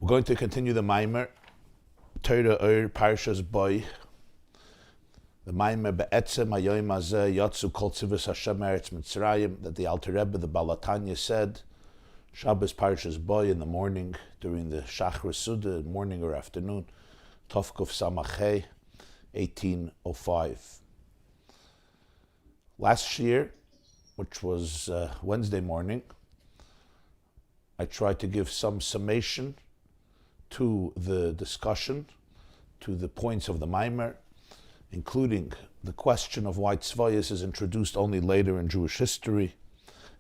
We're going to continue the mimer, Torah Parshas Boy. The mimer be'etzem Hayom Hazeh yatsu kol tzivus Hashem eretz Mitzrayim, that the Alter Rebbe, the Baal HaTanya, said, Shabbos Parshas Boy in the morning, during the Shachar Suda, morning or afternoon, Tovkuf Samachei, 1805. Last year, which was Wednesday morning, I tried to give some summation to the discussion, to the points of the mimer, including the question of why Sveyas is introduced only later in Jewish history,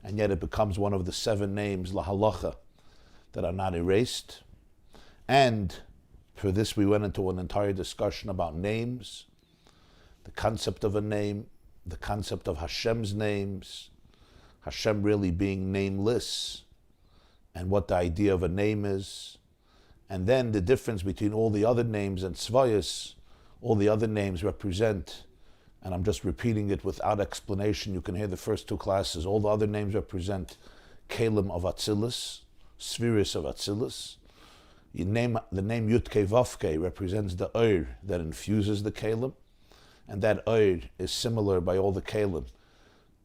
and yet it becomes one of the 7 names, la halacha, that are not erased. And for this we went into an entire discussion about names, the concept of a name, the concept of Hashem's names, Hashem really being nameless, and what the idea of a name is, and then the difference between all the other names and Sveyas. All the other names represent, and I'm just repeating it without explanation, you can hear the first 2 classes, all the other names represent Kalim of Atzilus, Spheres of Atzilus. The name Yutke Vavke represents the Oir that infuses the Kalim, and that Oir is similar by all the Kalim.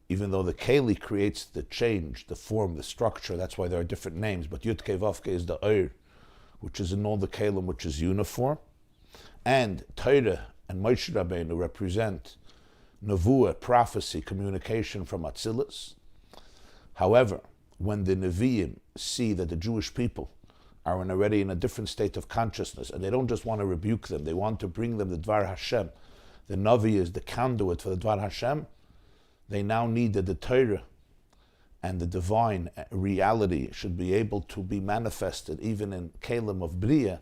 Even though the Kali creates the change, the form, the structure, that's why there are different names, but Yutke Vavke is the Oir, which is in all the Kalim, which is uniform. And Torah and Moshe Rabbeinu represent Nevuah, prophecy, communication from Atzilus. However, when the Nevi'im see that the Jewish people are already in a different state of consciousness, and they don't just want to rebuke them, they want to bring them the Dvar Hashem. The Navi is the conduit for the Dvar Hashem. They now need that the Torah and the divine reality should be able to be manifested even in Kalim of Bria,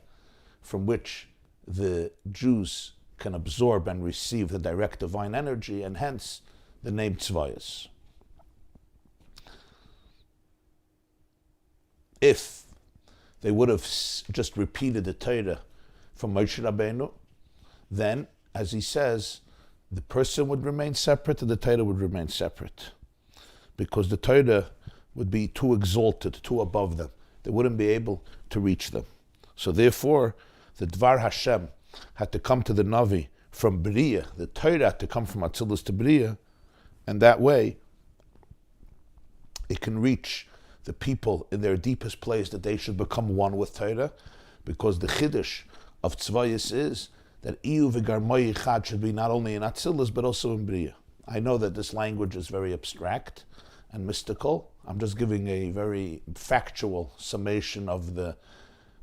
from which the Jews can absorb and receive the direct divine energy, and hence the name Sveyas. If they would have just repeated the Torah from Moshe Rabbeinu, then, as he says, the person would remain separate and the Torah would remain separate, because the Torah would be too exalted, too above them. They wouldn't be able to reach them. So therefore, the Dvar Hashem had to come to the Navi from Bria. The Torah had to come from Atzilus to Bria, and that way it can reach the people in their deepest place, that they should become one with Torah, because the Chiddush of Sveyas is that Iyu v'garmoi Yichad should be not only in Atzilus but also in Bria. I know that this language is very abstract and mystical. I'm just giving a very factual summation of the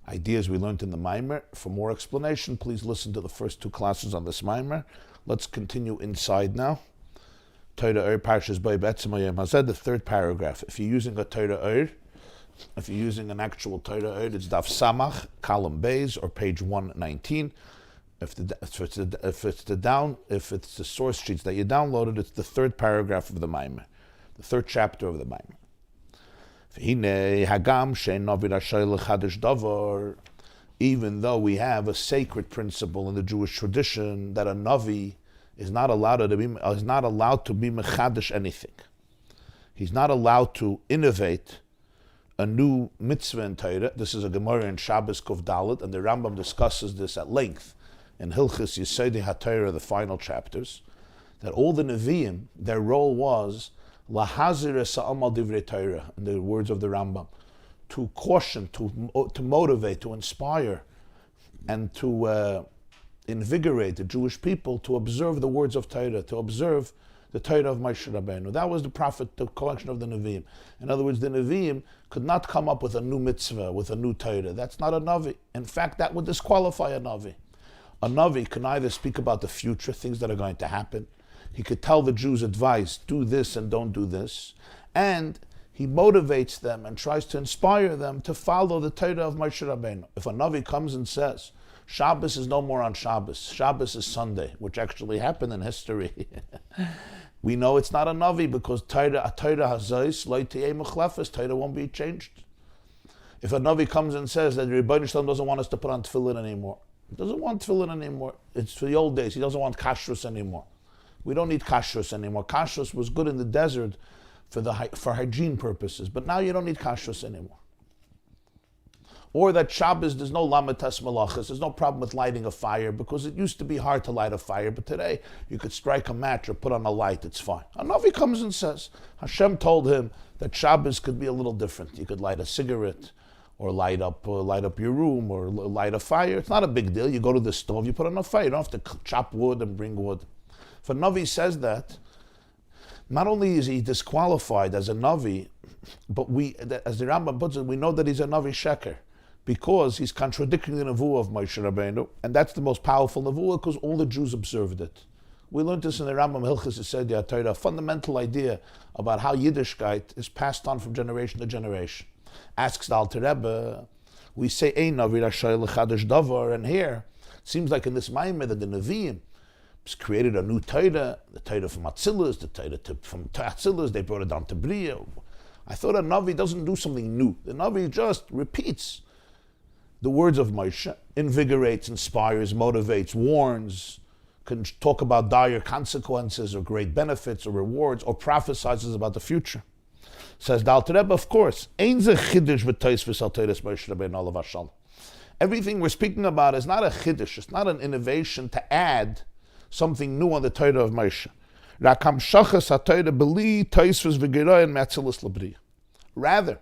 ideas we learned in the mimer. For more explanation, please listen to the first 2 classes on this mimer. Let's continue inside now. Torah Parshas Boy be'etzem Hayom Hazeh, the 3rd paragraph. If you're using a Torah if you're using an actual Torah, it's Daf Samach, column Beis, or page 119. If it's the source sheets that you downloaded, it's the 3rd paragraph of the mimer, the 3rd chapter of the mimer. Even though we have a sacred principle in the Jewish tradition that a Navi is not allowed to be mechadish anything. He's not allowed to innovate a new mitzvah in Torah. This is a Gemara in Shabbos Kuf Dalet, and the Rambam discusses this at length in Hilchos Yesodei HaTorah, the final chapters, that all the Nevi'im, their role was lahazir esa'amal divrei Torah, in the words of the Rambam, to caution, to motivate, to inspire, and to invigorate the Jewish people to observe the words of Torah, to observe the Torah of Moshe Rabbeinu. That was the prophet, the collection of the Nevi'im. In other words, the Nevi'im could not come up with a new mitzvah, with a new Torah. That's not a Navi. In fact, that would disqualify a Navi. A Navi can either speak about the future, things that are going to happen. He could tell the Jews advice, do this and don't do this. And he motivates them and tries to inspire them to follow the Torah of Moshe Rabbeinu. If a Navi comes and says, Shabbos is no more on Shabbos, Shabbos is Sunday, which actually happened in history, we know it's not a Navi, because Torah Hazeh, Torah won't be changed. If a Navi comes and says that the Rebbeinu Shalom doesn't want us to put on tefillin anymore, he doesn't want tefillin anymore. It's for the old days. He doesn't want kashrus anymore. We don't need kashrus anymore. Kashrus was good in the desert for hygiene purposes, but now you don't need kashrus anymore. Or that Shabbos, there's no lamatas malachas, there's no problem with lighting a fire, because it used to be hard to light a fire, but today you could strike a match or put on a light, it's fine. A Navi comes and says, Hashem told him that Shabbos could be a little different. You could light a cigarette, or light up your room, or light a fire. It's not a big deal. You go to the stove, you put on a fire. You don't have to chop wood and bring wood. If a Navi says that, not only is he disqualified as a Navi, but as the Rambam puts it, we know that he's a Navi Sheker, because he's contradicting the Nevuah of Moshe Rabbeinu, and that's the most powerful Nevuah because all the Jews observed it. We learned this in the Rambam Hilchos Yesodei HaTorah, a fundamental idea about how Yiddishkeit is passed on from generation to generation. Asks the Alter Rebbe, we say, Ein Navi Rashay L'Chadash Davar, and here, it seems like in this mimer that the Nevi'im created a new Torah, the Torah from Atzilus, the Torah from Atzilus, they brought it down to Bria. I thought a Navi doesn't do something new. The Navi just repeats the words of Moshe, invigorates, inspires, motivates, warns, can talk about dire consequences or great benefits or rewards, or prophesizes about the future. Says the Alter Rebbe, of course, everything we're speaking about is not a chiddush, it's not an innovation to add something new on the Torah of Moshe. Rather,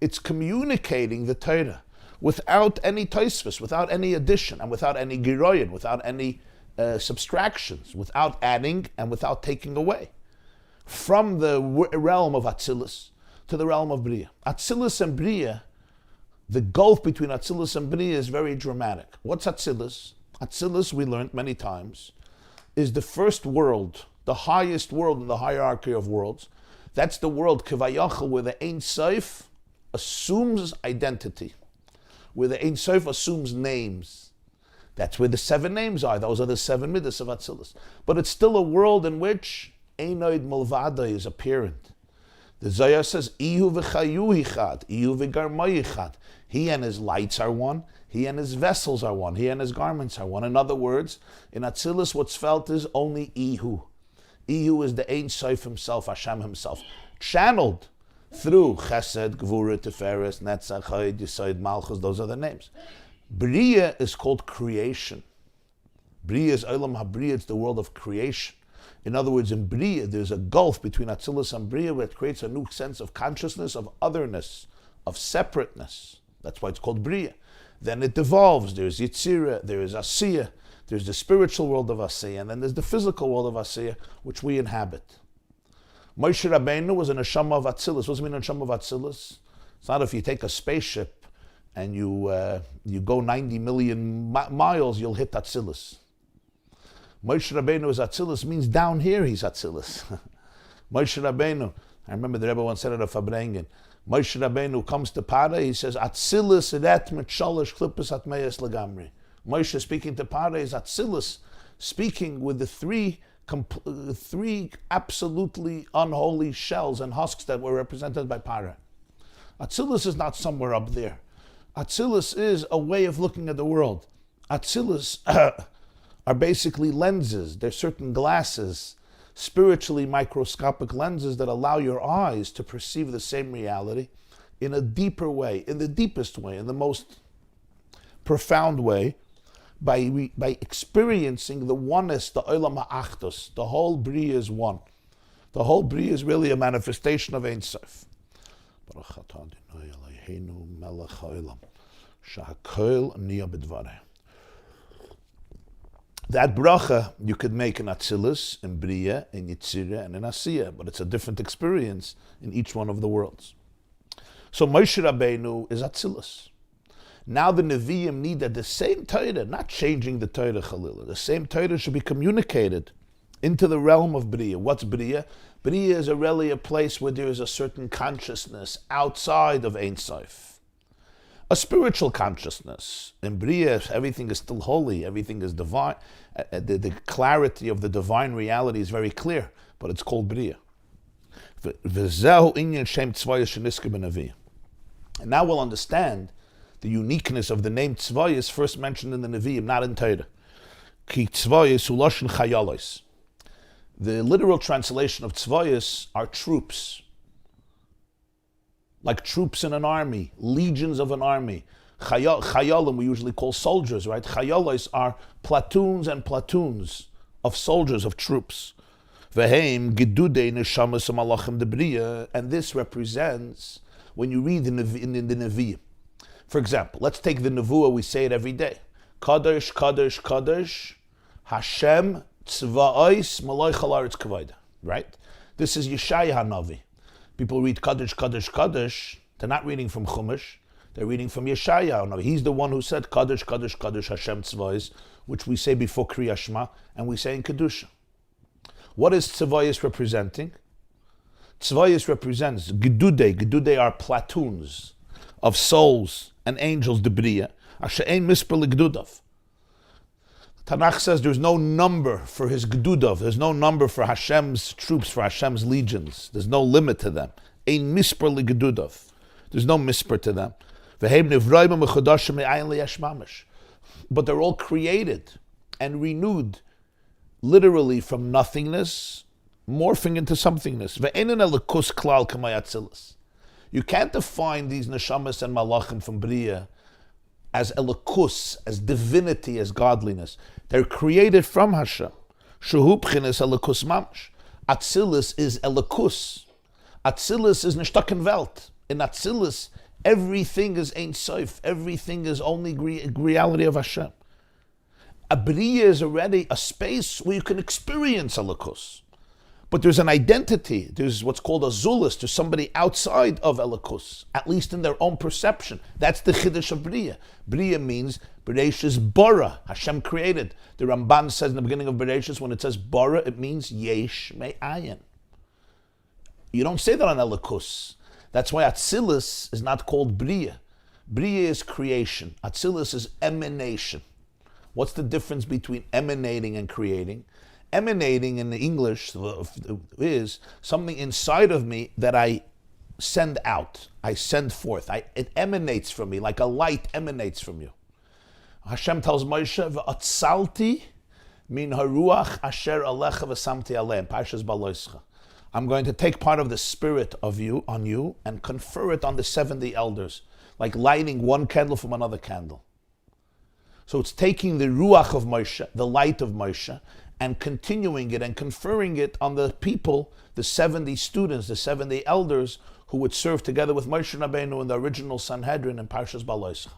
it's communicating the Torah without any taisvus, without any addition, and without any giroyin, without any subtractions, without adding and without taking away. From the realm of Atzilus to the realm of Bria. Atzilus and Bria, the gulf between Atzilus and Bria is very dramatic. What's Atzilus? Atzilus, we learned many times, is the first world, the highest world in the hierarchy of worlds. That's the world, Kivayachal, where the Ein Sof assumes identity, where the Ein Sof assumes names. That's where the 7 names are. Those are the 7 midas of Atzilus. But it's still a world in which Einoid Mulvada is apparent. The Zohar says, Ihu v'chayu hichad, Ihu v'garmai hichad. He and his lights are one, he and his vessels are one, he and his garments are one. In other words, in Atzilus what's felt is only Ihu. Ihu is the Ein Sof himself, Hashem himself, channeled through Chesed, Gvura, Tiferes, Netzach, Chayid, Yesod, Malchus, those are the names. Bria is called creation. Bria is Olam HaBria, it's the world of creation. In other words, in Bria, there's a gulf between Atzilus and Bria where it creates a new sense of consciousness, of otherness, of separateness. That's why it's called Bria. Then it devolves. There's Yitzira, there is Asiya, there's the spiritual world of Asiya, and then there's the physical world of Asiya, which we inhabit. Moshe Rabbeinu was a neshama of Atzilus. What does it mean, a neshama of Atzilus? It's not if you take a spaceship and you go 90 million miles, you'll hit Atzilus. Moshe Rabbeinu is Atzilus means down here he's Atzilus. Moshe Rabbeinu, I remember the Rebbe once said at a Fabrengen, Moshe Rabbeinu comes to Para, he says, Atzilus ret mit shalosh klippus atmeyes legamri. Moshe speaking to Para is Atzilus, speaking with the three absolutely unholy shells and husks that were represented by Para. Atzilus is not somewhere up there. Atzilus is a way of looking at the world. Atzilus are basically lenses. They're certain glasses, spiritually microscopic lenses that allow your eyes to perceive the same reality in a deeper way, in the deepest way, in the most profound way, by experiencing the oneness, the Olam HaAchdus. The whole Bria is one. The whole Bria is really a manifestation of Ein Sof. That bracha you could make in Atzilus, in Bria, in Yitzira, and in Asiya, but it's a different experience in each one of the worlds. So Moshe Rabbeinu is Atzilus. Now the Nevi'im need that the same Torah, not changing the Torah Chalila, the same Torah should be communicated into the realm of Bria. What's Bria? Bria is really a place where there is a certain consciousness outside of Ein Sof. A spiritual consciousness. In Bria, everything is still holy, everything is divine. The clarity of the divine reality is very clear, but it's called Bria. And now we'll understand the uniqueness of the name Sveyas first mentioned in the Nevi'im, not in Torah. Ki Sveyas hu lashon chayalos. The literal translation of Sveyas are troops. Like troops in an army, legions of an army. Chayalim we usually call soldiers, right? Chayalos are platoons and platoons of soldiers, of troops. Veheim gedudei neshamas malachim debriya, and this represents when you read in the Nevi'im. For example, let's take the Nevuah, we say it every day. Kadosh, Kadosh, Kadosh, Hashem tzva'os malach al haaretz kavod. Right? This is Yeshaya HaNavi. People read Kadosh, Kadosh, Kadosh. They're not reading from Chumash. They're reading from Yeshaya HaNavi. He's the one who said Kadosh, Kadosh, Kadosh, Hashem tzva'os, which we say before Kriyas Shema, and we say in Kedusha. What is tzva'os representing? Sveyas represents gedudei. Gedudei are platoons of souls and angels, debriya. Asher ein misper legdudav. Tanakh says there's no number for his gedudav. There's no number for Hashem's troops, for Hashem's legions. There's no limit to them. Ein misper legdudav. There's no misper to them. V'heim nivroim mechodashim me'ayin liyesh mamish. But they're all created and renewed, literally from nothingness, morphing into somethingness. You can't define these neshamas and malachim from Bria as elikus, as divinity, as godliness. They're created from Hashem. Shehu b'chinas elikus mamash. Atzilus is elikus. Atzilus is nishtaken welt. In Atzilus, everything is Ein Sof. Everything is only reality of Hashem. A Bria is already a space where you can experience elikus. But there's an identity, there's what's called a zulus, there's somebody outside of Elikus, at least in their own perception. That's the chiddush of Bria. Bria means Bereshis bara, Hashem created. The Ramban says in the beginning of Bereshis, when it says bara, it means yesh me'ayin. You don't say that on Elikus. That's why Atzilus is not called Bria. Bria is creation. Atzilus is emanation. What's the difference between emanating and creating? Emanating in the English is something inside of me that I send out. I send forth. It emanates from me, like a light emanates from you. Hashem tells Moshe, "V'atzalti min haruach asher alecha v'samti aleim." Parshas Baloischa. I'm going to take part of the spirit of you on you and confer it on the 70 elders, like lighting one candle from another candle. So it's taking the ruach of Moshe, the light of Moshe, and continuing it and conferring it on the people, the 70 students, the 70 elders who would serve together with Moshe Rabbeinu in the original Sanhedrin in Parshas Baloischa.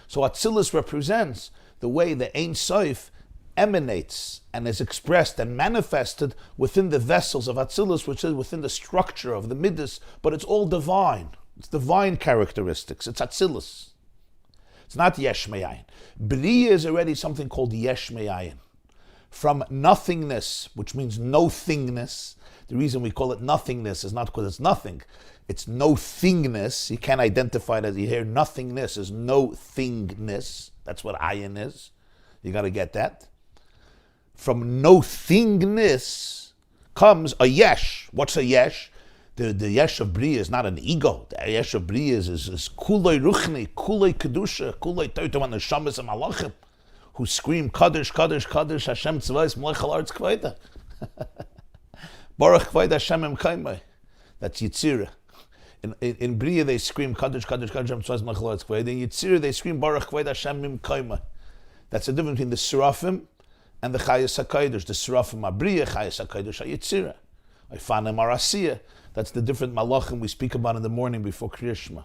So Atzilus represents the way the Ein Sof emanates and is expressed and manifested within the vessels of Atzilus, which is within the structure of the Midas, but it's all divine. It's divine characteristics. It's Atzilus. It's not Yesh Me'ayin. Bria is already something called Yesh Me'ayin. From nothingness, which means no thingness. The reason we call it nothingness is not because it's nothing. It's no thingness. You can't identify it as you hear nothingness is no thingness. That's what ayin is. You got to get that. From no thingness comes a yesh. What's a yesh? The yesh of Bria is not an ego. The yesh of Bria is kulei ruchni, kulei kedusha, kulei toitom an neshamas and malachim, who scream Kadosh, Kadosh, Kadosh, Hashem tzva'os malach al haaretz kavod. Baruch kavod Hashem imkaimai. That's Yitzira. In Bria they scream Kadosh, Kadosh, Kadosh, Hashem tzva'os malach al haaretz kavod. In Yitzira they scream Baruch kavod Hashem imkaimai. That's the difference between the Seraphim and the Chayas HaKadosh. The Seraphim are Bria, Chayas HaKadosh are Yitzira. Ifanim are Asiyah. That's the different malachim we speak about in the morning before Kriyas Shema.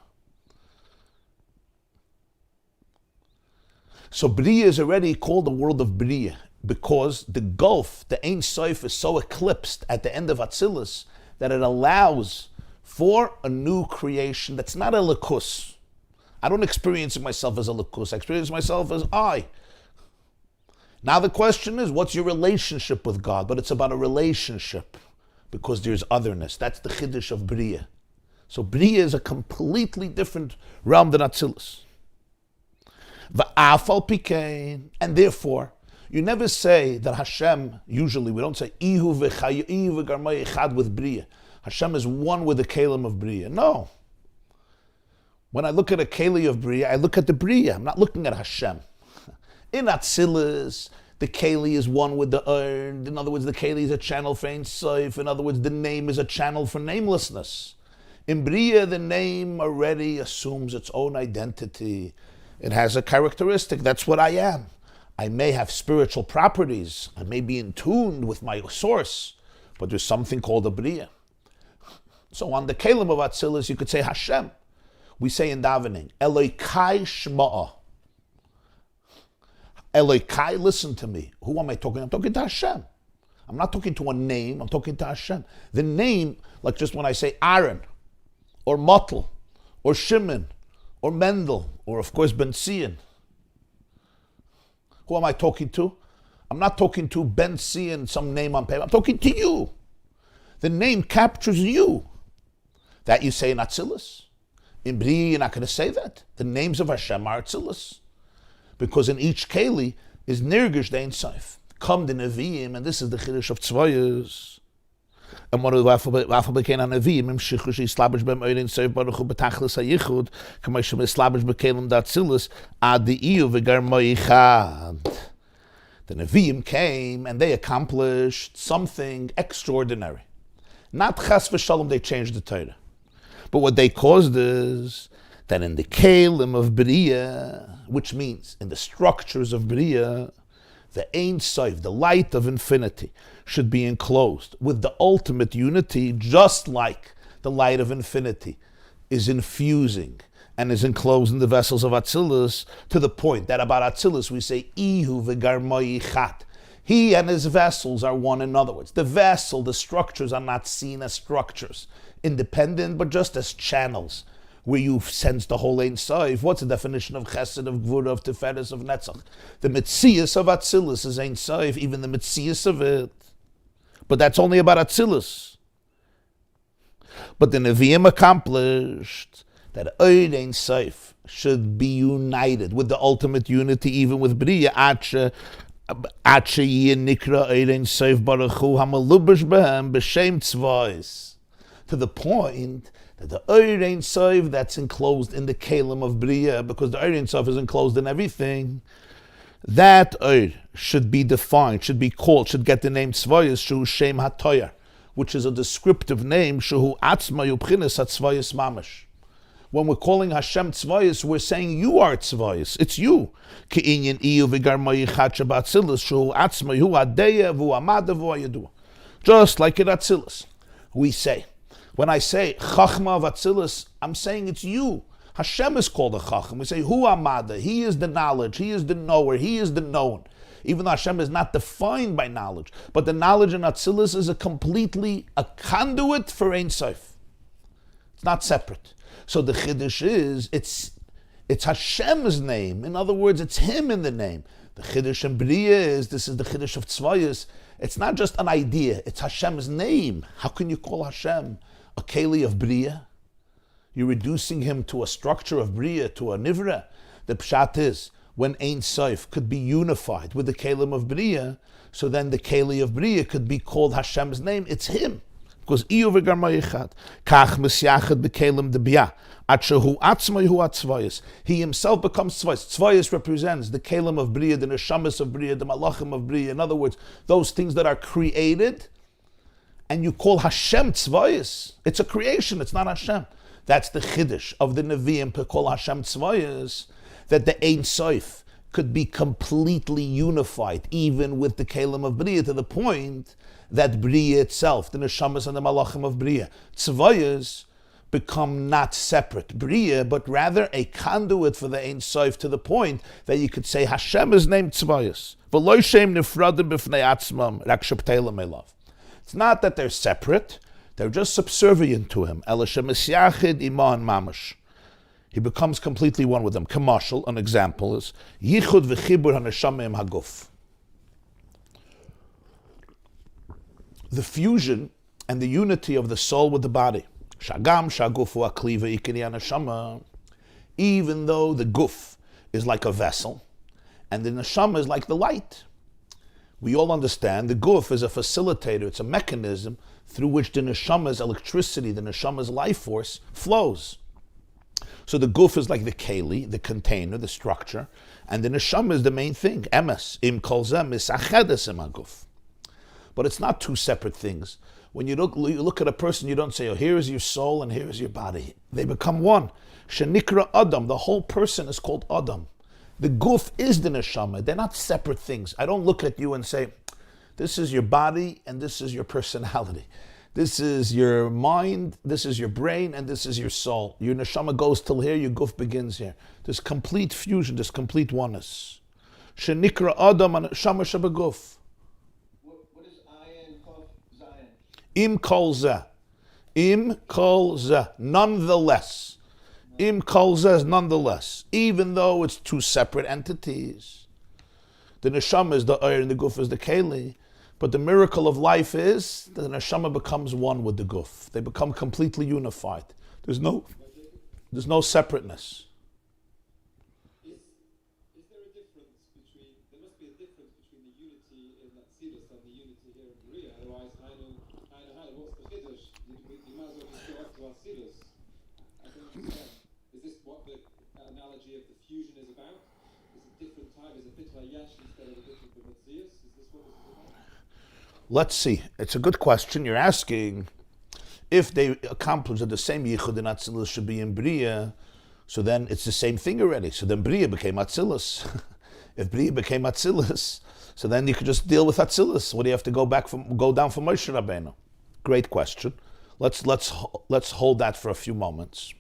So Bria is already called the world of Bria because the gulf, the Ein Sof, is so eclipsed at the end of Atzilus that it allows for a new creation that's not a likus. I don't experience myself as a likus. I experience myself as I. Now the question is, what's your relationship with God? But it's about a relationship because there's otherness. That's the chiddush of Bria. So Bria is a completely different realm than Atzilus. And therefore, you never say that Hashem, usually we don't say Ihu v'garmai echad with Bria. Hashem is one with the Kalim of Bria. No. When I look at a Kali of Bria, I look at the Bria. I'm not looking at Hashem. In Atzilus, the Kali is one with the Erd. In other words, the Kali is a channel for Ein Sof. In other words, the name is a channel for namelessness. In Bria, the name already assumes its own identity. It has a characteristic. That's what I am. I may have spiritual properties. I may be in tune with my source, but there's something called a Bria. So on the Kalim of Atzilus, you could say Hashem. We say in davening, Elokai Shma'a. Elokai, listen to me. Who am I talking to? I'm talking to Hashem. I'm not talking to a name, I'm talking to Hashem. The name, like just when I say Aaron, or Motel, or Shimon, or Mendel, or of course Ben Sion. Who am I talking to? I'm not talking to Ben Sion, some name on paper. I'm talking to you. The name captures you. That you say in Atzilus. In Bri, you're not going to say that. The names of Hashem are Atzilus. Because in each Keli is Nirgish Dein Seif. Come the Nevi'im, and this is the Chiddush of Sveyas. And one of the Wafel became a Nevi'im, im Shichush Yislabish Bem Eurin Seif Baruch Hu Betachlis HaYichud, Kamashim Yislabish Bekelim Datzilus, Ad the Iyu V'gar Moichad. The Nevi'im came, and they accomplished something extraordinary. Not Chas V'Shalom, they changed the Torah. But what they caused is that in the Kelim of Bria, which means in the structures of Bria, the Ein Sof, the light of infinity, should be enclosed with the ultimate unity, just like the light of infinity is infusing and is enclosed in the vessels of Atzilus, to the point that about Atzilus we say, Ihu v'gar moyichat. He and his vessels are one. In other words, the vessel, the structures are not seen as structures, independent, but just as channels, where you sense the whole Ein Sof. What's the definition of Chesed, of Gvura, of Tiferes, of Netzach? The Metzias of Atzilus is Ein Sof, even the Metzias of it. But that's only about Atzilus. But the Nevi'im accomplished that Ein Sof should be united with the ultimate unity, even with Bria, Ache Nikra Ein Sof Baruch Hu Hamalubash Behem B'Shem Sveyas, to the point that the Ein Sof that's enclosed in the Kalim of Bria, because the Ein Sof is enclosed in everything, that should be defined, should be called, should get the name Sveyas, Shehu Shem HaToyer, which is a descriptive name, Shehu Atzma Yubchinas HaTzvayas Mamash. When we're calling Hashem Sveyas, we're saying you are Sveyas. It's you. Ke'inyan iyu v'gar moyichat shabatzilus, Shehu Atzma Hu Adeya V'hu Amada V'hu Ayadua. Just like in Atzilus, we say, when I say Chachma of Atzilus, I'm saying it's you. Hashem is called a Chacham. We say Hu Amada. He is the knowledge. He is the knower. He is the known. Even though Hashem is not defined by knowledge, but the knowledge in Atzilus is a conduit for Ein Sof. It's not separate. So the Chiddush is it's Hashem's name. In other words, it's Him in the name. The Chiddush in Bria is, this is the Chiddush of Sveyas. It's not just an idea. It's Hashem's name. How can you call Hashem a Keli of Bria? You're reducing him to a structure of Bria, to a Nivra. The Pshat is, when Ein Sof could be unified with the Kelim of Bria, so then the Keli of Bria could be called Hashem's name. It's Him. Because Iyu v'gar moyichat, Kach misyachad b'kelim debiyah, Atshehu atzmai hu atzvayas. He himself becomes Sveyas. Sveyas represents the Kelim of Bria, the Neshamas of Bria, the Malachim of Bria. In other words, those things that are created, and you call Hashem Sveyas. It's a creation, it's not Hashem. That's the Chiddush of the Nevi'im to call Hashem Sveyas, that the Ein Sof could be completely unified, even with the Kelim of Bria, to the point that Bria itself, the Neshamas and the Malachim of Bria, Sveyas, become not separate Bria, but rather a conduit for the Ein Sof, to the point that you could say Hashem is named Sveyas. V'lo shem nifradim b'fnei atzmam, rak shebteilem elav. It's not that they're separate, they're just subservient to him. Elishem misyachid iman mamash. He becomes completely one with them. Kamashal, an example is yichud v'chibur haneshama haguf. The fusion and the unity of the soul with the body. Shagam shagufu akliva ikini haneshama. Even though the guf is like a vessel, and the neshama is like the light. We all understand the guf is a facilitator, it's a mechanism through which the neshama's electricity, the neshama's life force, flows. So the guf is like the keli, the container, the structure, and the neshama is the main thing. Emes, im kol zeh misachedes im haguf. But it's not two separate things. When you look at a person, you don't say, oh, here is your soul and here is your body. They become one. Shenikra Adam, the whole person is called Adam. The guf is the neshama. They're not separate things. I don't look at you and say, this is your body and this is your personality. This is your mind, this is your brain, and this is your soul. Your neshama goes till here, your guf begins here. There's complete fusion, there's complete oneness. Shenikra Adam and Neshama Shabaguf. What is ayin kol zayin? Im kol zeh. Im kol zeh. Nonetheless. Im kol zeh is nonetheless. Even though it's two separate entities. The neshama is the oyer and the guf is the keli. But the miracle of life is that the neshama becomes one with the guf. They become completely unified. There's no separateness. Is there a difference between? There must be a difference between the unity in that chassidus and the unity here in Korea. Otherwise, I know what's the chiddush? You might as well just go up to our chassidus. I don't understand. Is this what the analogy of the fusion is about? Is it different type? Is it bittul hayesh instead of the bittul b'metzius? Is this what this is about? Let's see. It's a good question. You're asking if they accomplish that the same yichud and atzilus should be in bria, so then it's the same thing already. So then bria became atzilus. If bria became atzilus, so then you could just deal with atzilus. What do you have to go down from Moshe Rabbeinu? Great question. Let's hold that for a few moments.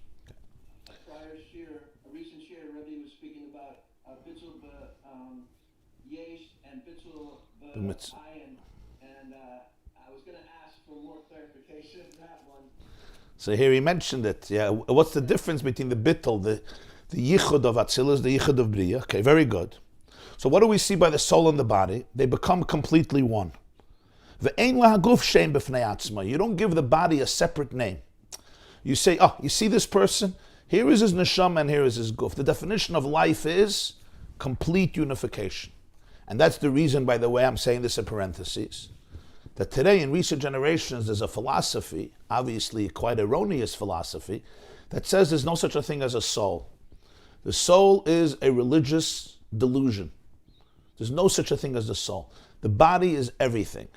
A recent shir, Rabbi was speaking about bittul yesh and bittul ayin, and I was going to ask for more clarification of that one. So here he mentioned it. Yeah, what's the difference between the bittul, the yichud of atzilus, the yichud of bria? Okay, very good. So what do we see by the soul and the body? They become completely one. You don't give the body a separate name. You say, you see this person? Here is his neshama and here is his guf. The definition of life is complete unification. And that's the reason, by the way, I'm saying this in parentheses, that today in recent generations there's a philosophy, obviously quite erroneous philosophy, that says there's no such a thing as a soul. The soul is a religious delusion. There's no such a thing as the soul. The body is everything.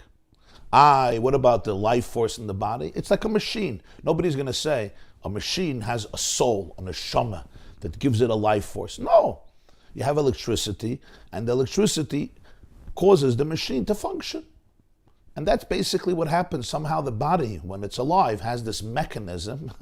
What about the life force in the body? It's like a machine. Nobody's going to say a machine has a soul, a neshama, that gives it a life force. No. You have electricity, and the electricity causes the machine to function. And that's basically what happens. Somehow the body, when it's alive, has this mechanism.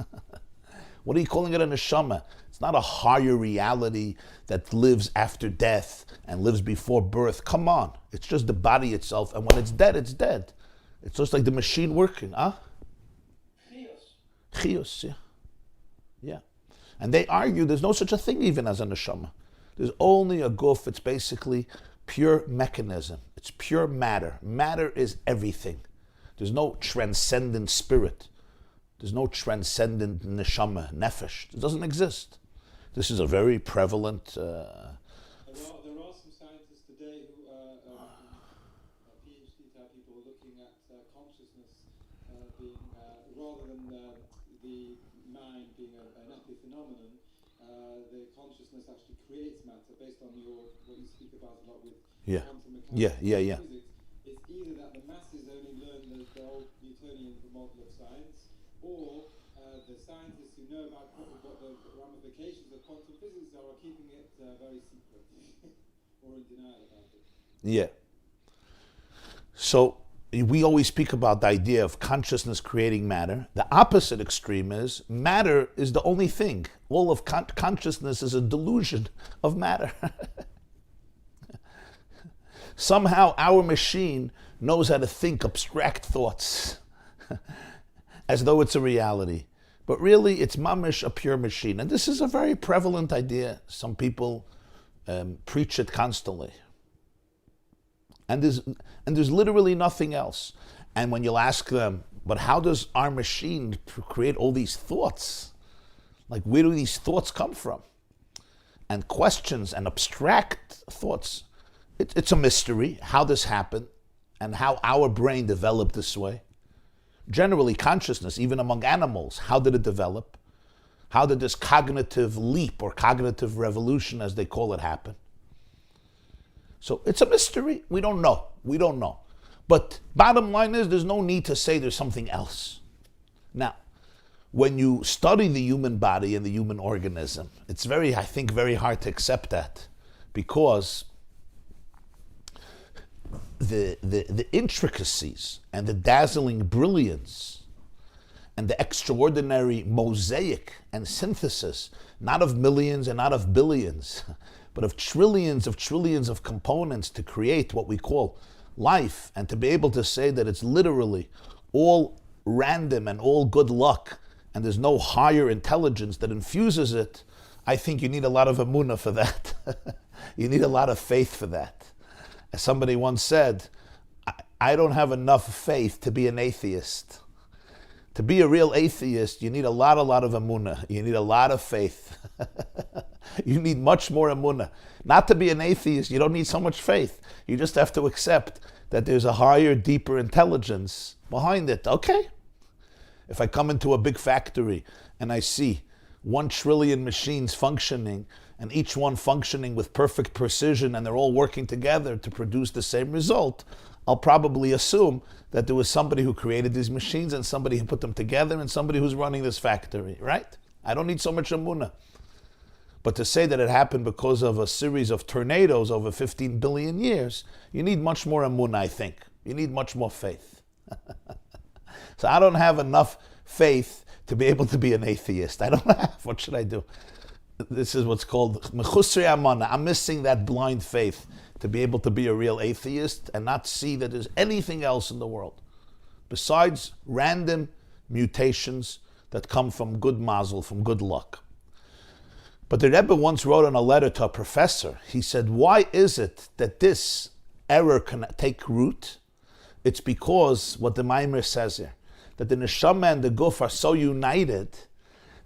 What are you calling it, a neshama? It's not a higher reality that lives after death and lives before birth. Come on. It's just the body itself. And when it's dead, it's dead. It's just like the machine working. Chiyus, yeah. Yeah. And they argue there's no such a thing even as a neshama. There's only a guf. It's basically pure mechanism. It's pure matter. Matter is everything. There's no transcendent spirit. There's no transcendent neshama, nefesh. It doesn't exist. This is a very prevalent... There are some scientists today who are PhD type people looking at consciousness being, rather than the mind being an epiphenomenon, the consciousness actually creates matter based on what you speak about a lot with quantum mechanics. Yeah. Physics. It's either that the masses only learn the old Newtonian model of science, or the scientists who know about what the ramifications of quantum physics are keeping it very secret or in denial about it. Yeah. So we always speak about the idea of consciousness creating matter. The opposite extreme is matter is the only thing. All of consciousness is a delusion of matter. Somehow our machine knows how to think abstract thoughts as though it's a reality. But really, it's mamish, a pure machine. And this is a very prevalent idea. Some people preach it constantly. And there's literally nothing else. And when you'll ask them, but how does our machine create all these thoughts? Like, where do these thoughts come from? And questions and abstract thoughts. It's a mystery how this happened and how our brain developed this way. Generally, consciousness, even among animals, how did it develop? How did this cognitive leap or cognitive revolution, as they call it, happen? So it's a mystery. We don't know. But bottom line is, there's no need to say there's something else. Now, when you study the human body and the human organism, it's very hard to accept that. because the intricacies and the dazzling brilliance and the extraordinary mosaic and synthesis, not of millions and not of billions, but of trillions of components to create what we call life, and to be able to say that it's literally all random and all good luck, and there's no higher intelligence that infuses it, I think you need a lot of emunah for that. You need a lot of faith for that. As somebody once said, I don't have enough faith to be an atheist. To be a real atheist, you need a lot of emunah. You need a lot of faith. You need much more emunah. Not to be an atheist, you don't need so much faith. You just have to accept that there's a higher, deeper intelligence behind it. Okay. If I come into a big factory and I see 1 trillion machines functioning, and each one functioning with perfect precision, and they're all working together to produce the same result, I'll probably assume that there was somebody who created these machines and somebody who put them together and somebody who's running this factory, right? I don't need so much emunah. But to say that it happened because of a series of tornadoes over 15 billion years, you need much more emunah, I think. You need much more faith. So I don't have enough faith to be able to be an atheist. I don't have. What should I do? This is what's called mechusri amana. I'm missing that blind faith to be able to be a real atheist and not see that there's anything else in the world besides random mutations that come from good mazel, from good luck. But the Rebbe once wrote in a letter to a professor, he said, why is it that this error can take root? It's because what the mimer says here, that the neshama and the guf are so united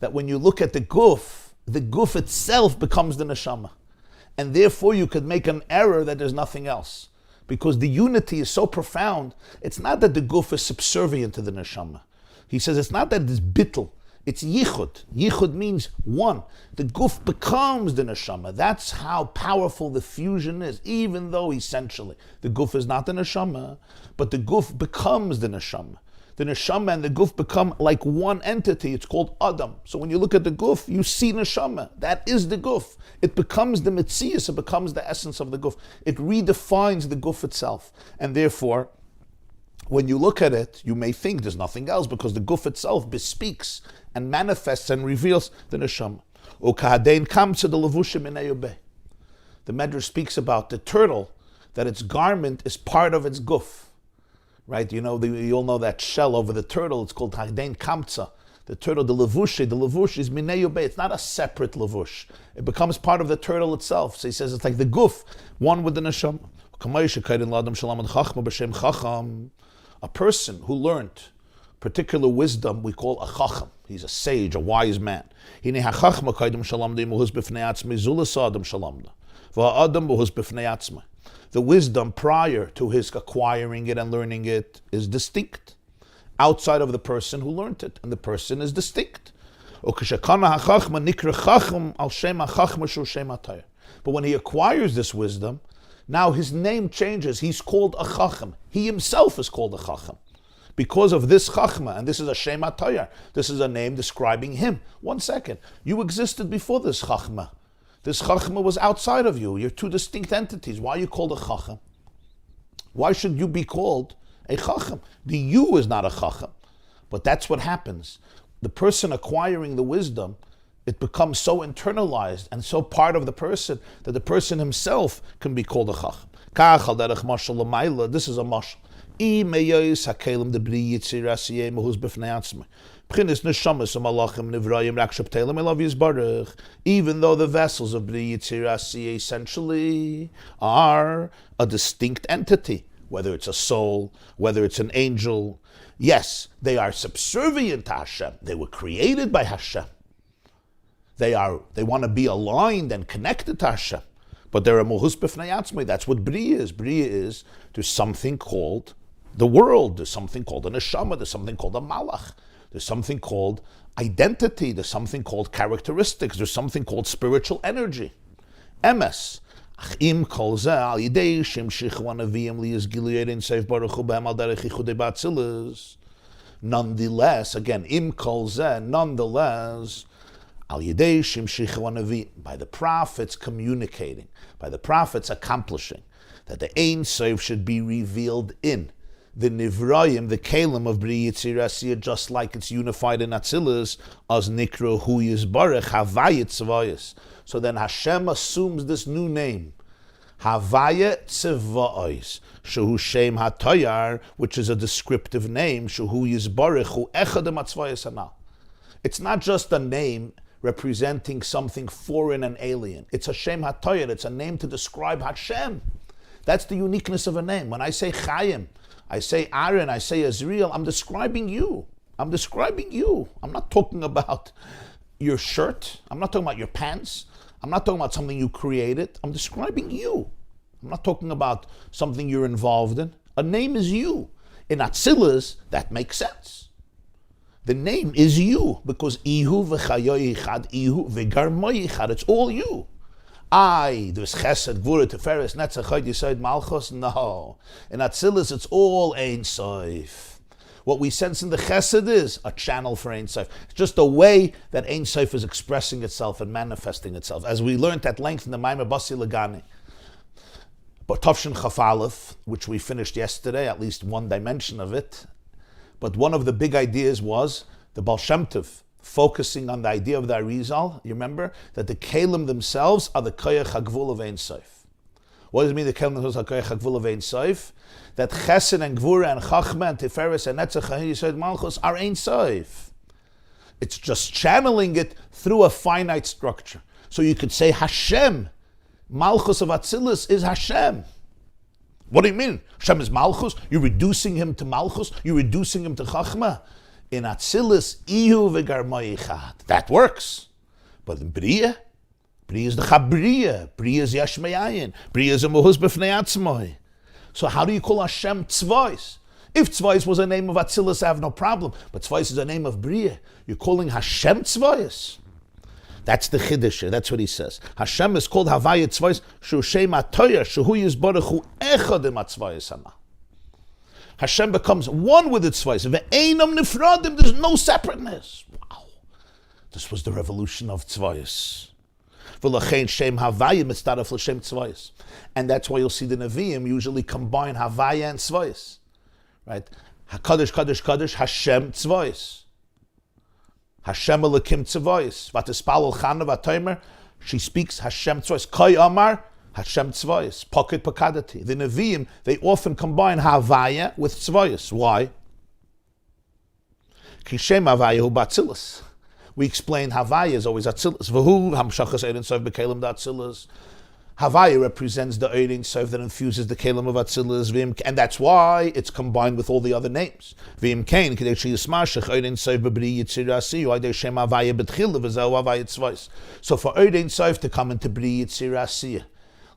that when you look at the guf itself becomes the neshama. And therefore you could make an error that there's nothing else. Because the unity is so profound, it's not that the guf is subservient to the neshama. He says it's not that it's bittul, it's yichud. Yichud means one. The guf becomes the neshama. That's how powerful the fusion is, even though essentially the guf is not the neshama, but the guf becomes the neshama. The neshama and the guf become like one entity. It's called Adam. So when you look at the guf, you see neshama. That is the guf. It becomes the mitzias. It becomes the essence of the guf. It redefines the guf itself. And therefore, when you look at it, you may think there's nothing else because the guf itself bespeaks and manifests and reveals the neshama. The Medrash speaks about the turtle, that its garment is part of its guf. Right, you all know that shell over the turtle. It's called Hagdein Kamtza. The turtle, the levush is minei ubei. It's not a separate levush. It becomes part of the turtle itself. So he says it's like the guf, one with the neshama. A person who learned particular wisdom we call a chacham. He's a sage, a wise man. The wisdom prior to his acquiring it and learning it is distinct, outside of the person who learned it, and the person is distinct. But when he acquires this wisdom, now his name changes. He's called a chacham. He himself is called a chacham. Because of this chachma, and this is a Shem HaTayar, this is a name describing him. 1 second, you existed before this chachma. This chachma was outside of you. You're two distinct entities. Why are you called a chacham? Why should you be called a chacham? The you is not a chacham. But that's what happens. The person acquiring the wisdom, it becomes so internalized and so part of the person that the person himself can be called a chacham. This is a mashal. Even though the vessels of Bri Yitzir Asiyeh essentially are a distinct entity, whether it's a soul, whether it's an angel, yes, they are subservient to Hashem. They were created by Hashem. They want to be aligned and connected to Hashem. But they're a mohus b'fnei atzmai. That's what Bria is. Bria is, there's something called the world. There's something called a neshama. There's something called a malach. There's something called identity. There's something called characteristics. There's something called spiritual energy. Emes. Nonetheless, again, nonetheless, Al Yidei Shimshichu Anavim, by the prophets communicating, by the prophets accomplishing, that the Ein Sof should be revealed in the Nivrayim, the Kalim of Bri Yitzir Asiyah, just like it's unified in Atzilus, as Nikro Hu Yizbarech Havayit Sveyas. So then Hashem assumes this new name, Havayit Sveyas, Shehu Shem HaToyar, which is a descriptive name, Shehu Yizbarech Hu Echadem Atzvayas Anal. It's not just a name representing something foreign and alien. It's Hashem HaToyar, it's a name to describe Hashem. That's the uniqueness of a name. When I say Hayom, I say Aaron, I say Israel, I'm describing you. I'm describing you. I'm not talking about your shirt. I'm not talking about your pants. I'm not talking about something you created. I'm describing you. I'm not talking about something you're involved in. A name is you. In Atzilus, that makes sense. The name is you, because Ihu v'chayoy yichad, Ihu v'garmoy yichad, it's all you. There's Chesed, Gvura, Tiferes, Netzach, Chod, Yisod, Malchus. No. In Atzilus, it's all Ein Sof. What we sense in the Chesed is a channel for Ein Sof. It's just a way that Ein Sof is expressing itself and manifesting itself, as we learned at length in the mimer Basi Lagani. But Tavshin Chaf Aleph, which we finished yesterday, at least one dimension of it. But one of the big ideas was the Baal Shem Tov, focusing on the idea of the Arizal. You remember that the Kalim themselves are the Koyach HaGvul of Ein Sof. What does it mean the Kalim themselves are Koyach HaGvul of Ein Sof? That Chesed and Gvura and Chachma and Tiferes and Netzach and Yisod Malchus are Ein Sof. It's just channeling it through a finite structure. So you could say Hashem, Malchus of Atzilus is Hashem. What do you mean? Hashem is Malchus? You're reducing him to Malchus? You're reducing him to Chachma? In Atzilus, Ihu v'garmoy yichad. That works. But in Bria is the Chabriya. Bria is Yesh Me'ayin. Bria is a Mohuz B'fnei Atzmoi. So how do you call Hashem Tzvayis? If Tzvayis was a name of Atzilus, I have no problem. But Tzvayis is a name of Bria. You're calling Hashem Tzvayis. That's the Chiddush. That's what he says. Hashem is called Havayit Tzvayis, Shu Shem HaToyar, Shehu Yizbarech Hu Echadim HaTzvayis Hana. Hashem becomes one with its Sveyas. Ve'einam nifradim, there's no separateness. Wow. This was the revolution of Sveyas. V'lachein shem havaya mitzdaref l'shem Sveyas. And that's why you'll see the Nevi'im usually combine Havaya and Sveyas. Right? HaKadosh, Kadosh, Kadosh, Hashem Sveyas. Hashem Elokim Sveyas. V'atispal Chana v'atomer, she speaks Hashem Sveyas. Koi Amar, Hashem Tzvayas, pocket pakadati. The Nevi'im, they often combine Havaya with Tzvayas. Why? Kishem Havaya hu b'Atzilus. We explain Havaya is always Atzilus. V'hu hamshachas Ein Sof b'kelim d'Atzilus. Havaya represents the Ein Sof that infuses the kelim of Atzilus, and that's why it's combined with all the other names. V'im kain k'dei sheyismashach Ein Sof b'Bri Yitzir Asiyu Aydei Shem Havaya b'Tchila v'Zeu Havaya Tzvayas. So for Ein Sof to come into Bri Yitzir Asiyu,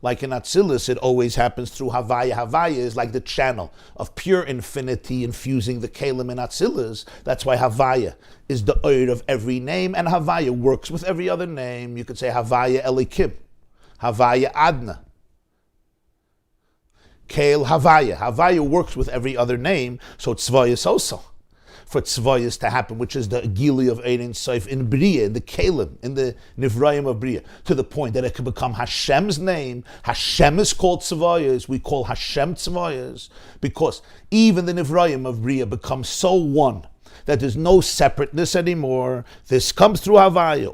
like in Atzilus, it always happens through Havaya. Havaya is like the channel of pure infinity infusing the Kalim in Atzilus. That's why Havaya is the Oir of every name, and Havaya works with every other name. You could say Havaya Elikim, Havaya Adna, Kael Havaya. Havaya works with every other name, so Tzvayas also. For Tzvayas to happen, which is the Gili of Ein Sof in Bria, in the Kalim, in the Nivrayim of Bria, to the point that it can become Hashem's name. Hashem is called Tzvayas. We call Hashem Tzvayas because even the Nivrayim of Bria becomes so one that there's no separateness anymore. This comes through Havaya.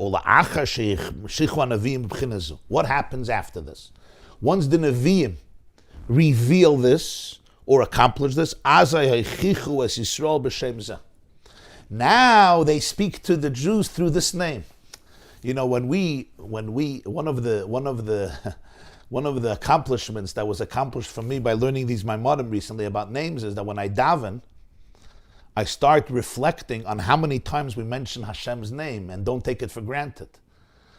What happens after this? Once the Nevi'im reveal this or accomplish this, now they speak to the Jews through this name. You know, one of the accomplishments that was accomplished for me by learning these Maimonim recently about names is that when I daven, I start reflecting on how many times we mention Hashem's name and don't take it for granted.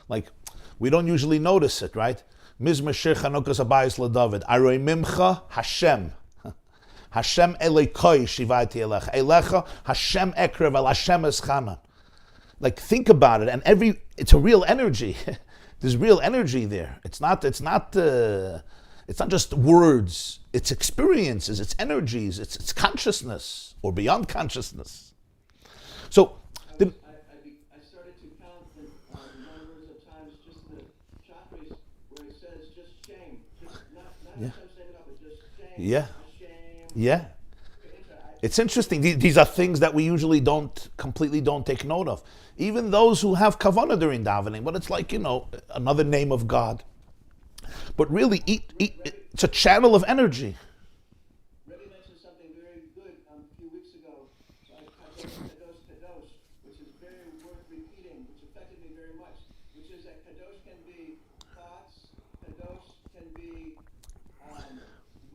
Like, we don't usually notice it, right? Mizmor Shir Chanukas Abayis LaDavid, Aroi Mimcha Hashem. Hashem Elekoi Shivati Elecha. Elecha Hashem Ekrev El Hashem Eschana. Like, think about it, and it's a real energy. There's real energy there. It's not just words. It's experiences. It's energies. It's consciousness or beyond consciousness. So I started to count shame. Just not Yeah. Hashem setting up, but just shame. Yeah. Shame. Yeah. It's interesting. These are things that we usually completely don't take note of. Even those who have kavanah during davening, but it's like, another name of God. But really, it's a channel of energy. Rabbi mentioned something very good a few weeks ago. Kadosh, which is very worth repeating, which affected me very much, which is that kadosh can be thoughts, kadosh can be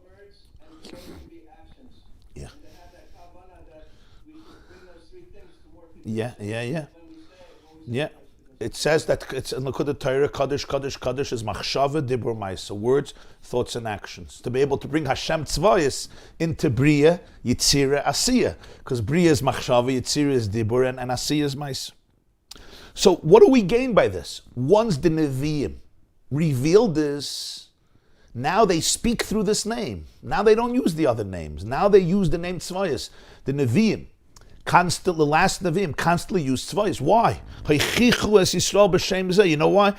words, and kadosh can be actions. Yeah. And to have that kavanah that we should bring those three things to more people. Yeah. When we say Yeah. It says that it's in the Torah, Kaddish is machshava, dibur, ma'isa, words, thoughts, and actions. To be able to bring Hashem Sveyas into Bria, Yitzira, Asiya. Because Bria is machshava, Yitzira is dibur, and Asiya is ma'isa. So what do we gain by this? Once the Nevi'im revealed this, now they speak through this name. Now they don't use the other names. Now they use the name Sveyas. The Nevi'im. The last Nevi'im constantly use Sveyas. Why? You know why?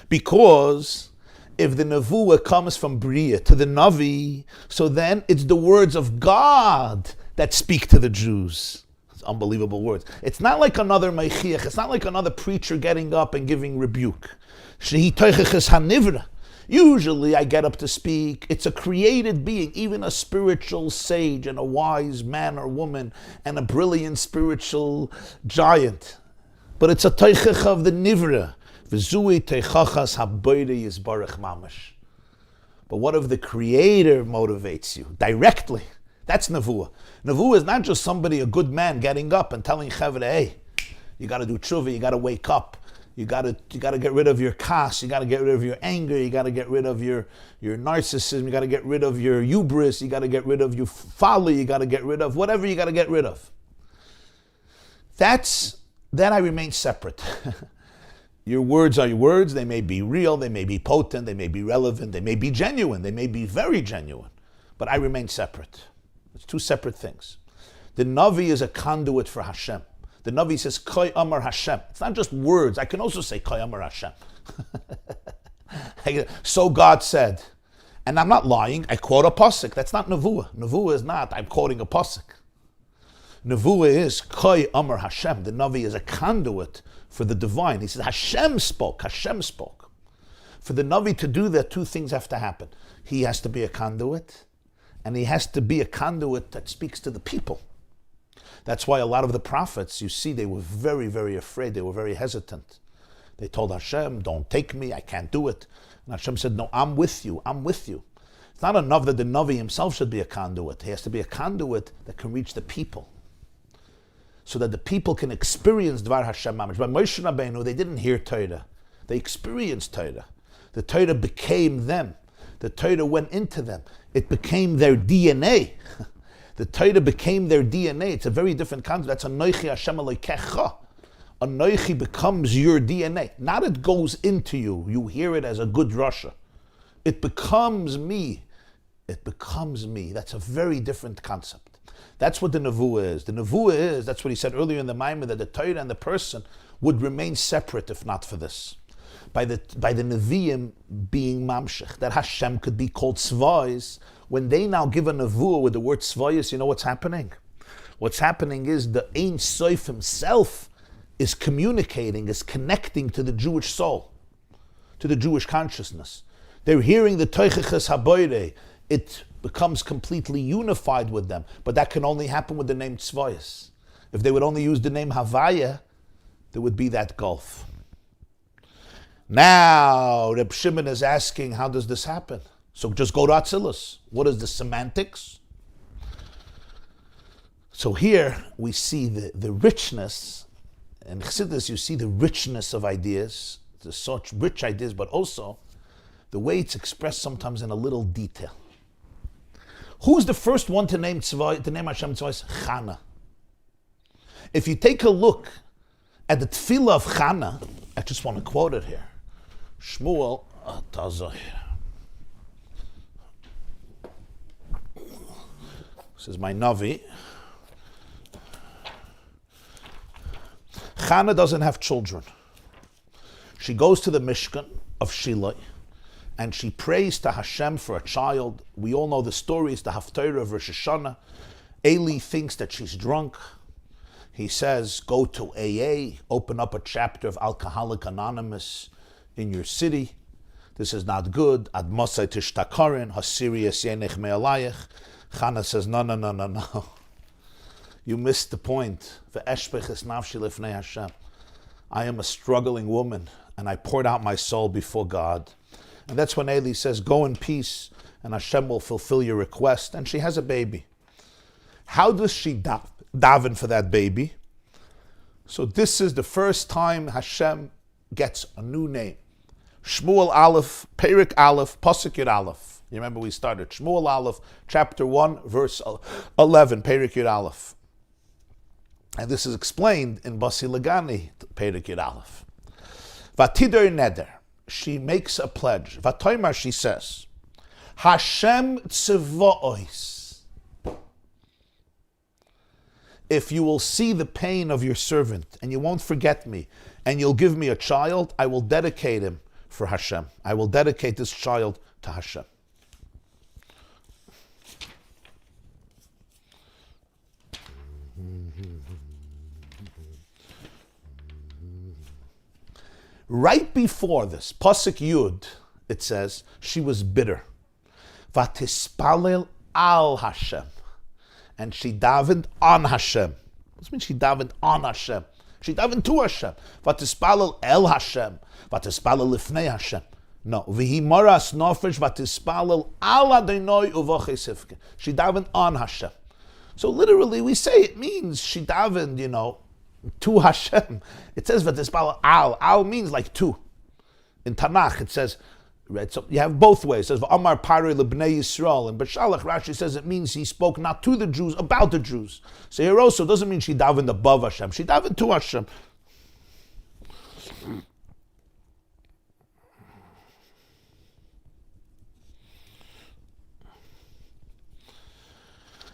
Because if the Nevuah comes from Bria to the Navi, so then it's the words of God that speak to the Jews. Unbelievable words. It's not like another meichiach. It's not like another preacher getting up and giving rebuke. Usually I get up to speak. It's a created being, even a spiritual sage and a wise man or woman and a brilliant spiritual giant. But it's a teichach of the nivra. But what if the Creator motivates you directly? That's Nevuah. Nevuah is not just somebody, a good man, getting up and telling Chevra, hey, you got to do tshuva, you got to wake up, you got to get rid of your kas, you got to get rid of your anger, you got to get rid of your narcissism, you got to get rid of your hubris, you got to get rid of your folly, you got to get rid of whatever you got to get rid of. Then I remain separate. Your words are your words. They may be real, they may be potent, they may be relevant, they may be genuine, they may be very genuine, but I remain separate. It's two separate things. The Navi is a conduit for Hashem. The Navi says, Koi Amar Hashem. It's not just words. I can also say, Koi Amar Hashem. So God said. And I'm not lying. I quote a pasuk. That's not Nevuah. Nevuah is not, I'm quoting a pasuk. Nevuah is, Koi Amar Hashem. The Navi is a conduit for the divine. He says, Hashem spoke. Hashem spoke. For the Navi to do that, two things have to happen. He has to be a conduit, and he has to be a conduit that speaks to the people. That's why a lot of the prophets, you see, they were very, very afraid. They were very hesitant. They told Hashem, don't take me, I can't do it. And Hashem said, no, I'm with you, I'm with you. It's not enough that the Navi himself should be a conduit. He has to be a conduit that can reach the people, so that the people can experience Dvar Hashem Mamash. By Moshe Rabbeinu, they didn't hear Torah. They experienced Torah. The Torah became them. The Torah went into them. It became their DNA. The Torah became their DNA. It's a very different concept. That's Anoichi Hashem Elokecha. Anoichi becomes your DNA. Not it goes into you. You hear it as a good Rasha. It becomes me. It becomes me. That's a very different concept. That's what the Nevuah is. The Nevuah is, that's what he said earlier in the mimer, that the Torah and the person would remain separate if not for this. By the Nevi'im being mamshech, that Hashem could be called Sveyas. When they now give a Nevuah with the word Sveyas, you know what's happening? What's happening is the Ein Sof himself is communicating, is connecting to the Jewish soul, to the Jewish consciousness. They're hearing the Toicheches Haboire. It becomes completely unified with them. But that can only happen with the name Sveyas. If they would only use the name Havaya, there would be that gulf. Now, Reb Shimon is asking, how does this happen? So just go to Atzilus. What is the semantics? So here we see the richness. In chassidus, you see the richness of ideas. There's such rich ideas, but also the way it's expressed sometimes in a little detail. Who's the first one to name Hashem Tzvayis? Chana. If you take a look at the tefillah of Chana, I just want to quote it here. Shmuel, This is my Navi. Chana doesn't have children. She goes to the Mishkan of Shiloh and she prays to Hashem for a child. We all know the stories, the Haftarah of Rosh Hashanah. Eli thinks that she's drunk. He says, go to AA, open up a chapter of Alcoholic Anonymous in your city. This is not good. Ad Mosai tishtakarin, hasirias yenech me'alayich. Chana says, no. You missed the point. Ve'eshpech nafshi lifnei Hashem. I am a struggling woman, and I poured out my soul before God. And that's when Eli says, go in peace, and Hashem will fulfill your request. And she has a baby. How does she daven for that baby? So this is the first time Hashem gets a new name. Shmuel Aleph, Perik Aleph, Pasuk Yud Aleph. You remember we started Shmuel Aleph, chapter 1, verse 11, Perik Yud Aleph. And this is explained in Basi Lagani, Perik Yud Aleph. Vatider neder, she makes a pledge. Vatoimar, she says, Hashem tzvo'os. If you will see the pain of your servant, and you won't forget me, and you'll give me a child, I will dedicate him for Hashem. I will dedicate this child to Hashem. Right before this, Pasuk Yud, it says, she was bitter. Vatispalel al Hashem. And she davened on Hashem. What does it mean she davened on Hashem? She davened to Hashem. Vatispalel el Hashem. Vatispalel lifnei Hashem. No. Vihi moras nofesh vatispalel al Adonai uvachei sifke. She davened on Hashem. So literally we say it means she davened, to Hashem. It says vatispalel al. Al means like to. In Tanakh it says, right, so you have both ways. It says Amar Pari lebnei Yisrael, and Bashalach Rashi says it means he spoke not to the Jews, about the Jews. So here also doesn't mean she davened above Hashem. She davened to Hashem.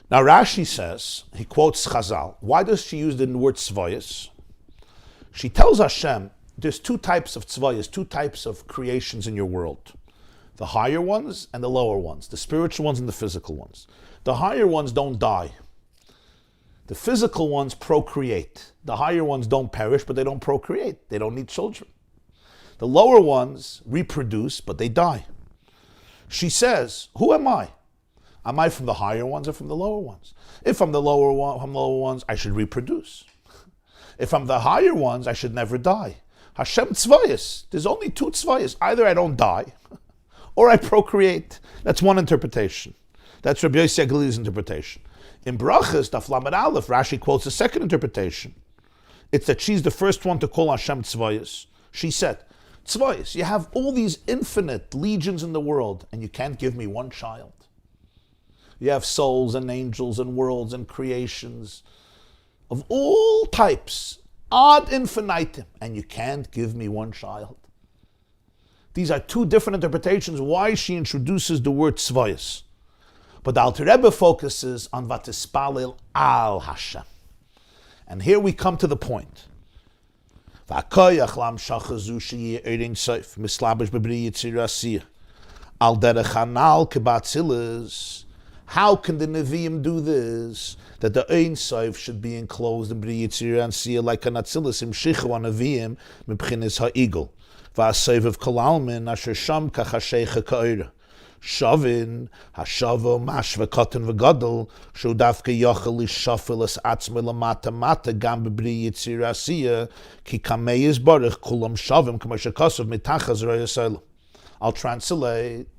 Now Rashi says, he quotes Chazal. Why does she use the word Sveyas? She tells Hashem, there's two types of Sveyas, two types of creations in your world. The higher ones and the lower ones. The spiritual ones and the physical ones. The higher ones don't die. The physical ones procreate. The higher ones don't perish, but they don't procreate. They don't need children. The lower ones reproduce, but they die. She says, who am I? Am I from the higher ones or from the lower ones? If I'm the lower ones, I should reproduce. If I'm the higher ones, I should never die. Hashem tzvayas. There's only two tzvayas. Either I don't die, or I procreate. That's one interpretation. That's Rabbi Yossi Aglili's interpretation. In Brachas, Daf Lamed Aleph, Rashi quotes the second interpretation. It's that she's the first one to call Hashem tzvayas. She said, tzvayas, you have all these infinite legions in the world, and you can't give me one child. You have souls and angels and worlds and creations of all types, ad infinitum, and you can't give me one child. These are two different interpretations why she introduces the word tzvayas. But the Alter Rebbe focuses on vatispalel al Hashem. And here we come to the point. How can the Nevi'im do this? That the Ein Sof should be enclosed in B'ri Yitzira and Siyah like an Atzilus im Shichu an Nevi'im mibchinis ha'igel. V'asev of Kolalmin asher sham kachashecha ka'ira. Shavin, hashavo mash v'katan v'gadol, shu dafke yochel lishafil es atzme lamata mata gam b'bri Yitzira Siyah ki kamei yizbarich kulam shavim k'mashakosov mitachaz ro'yasayla. I'll translate.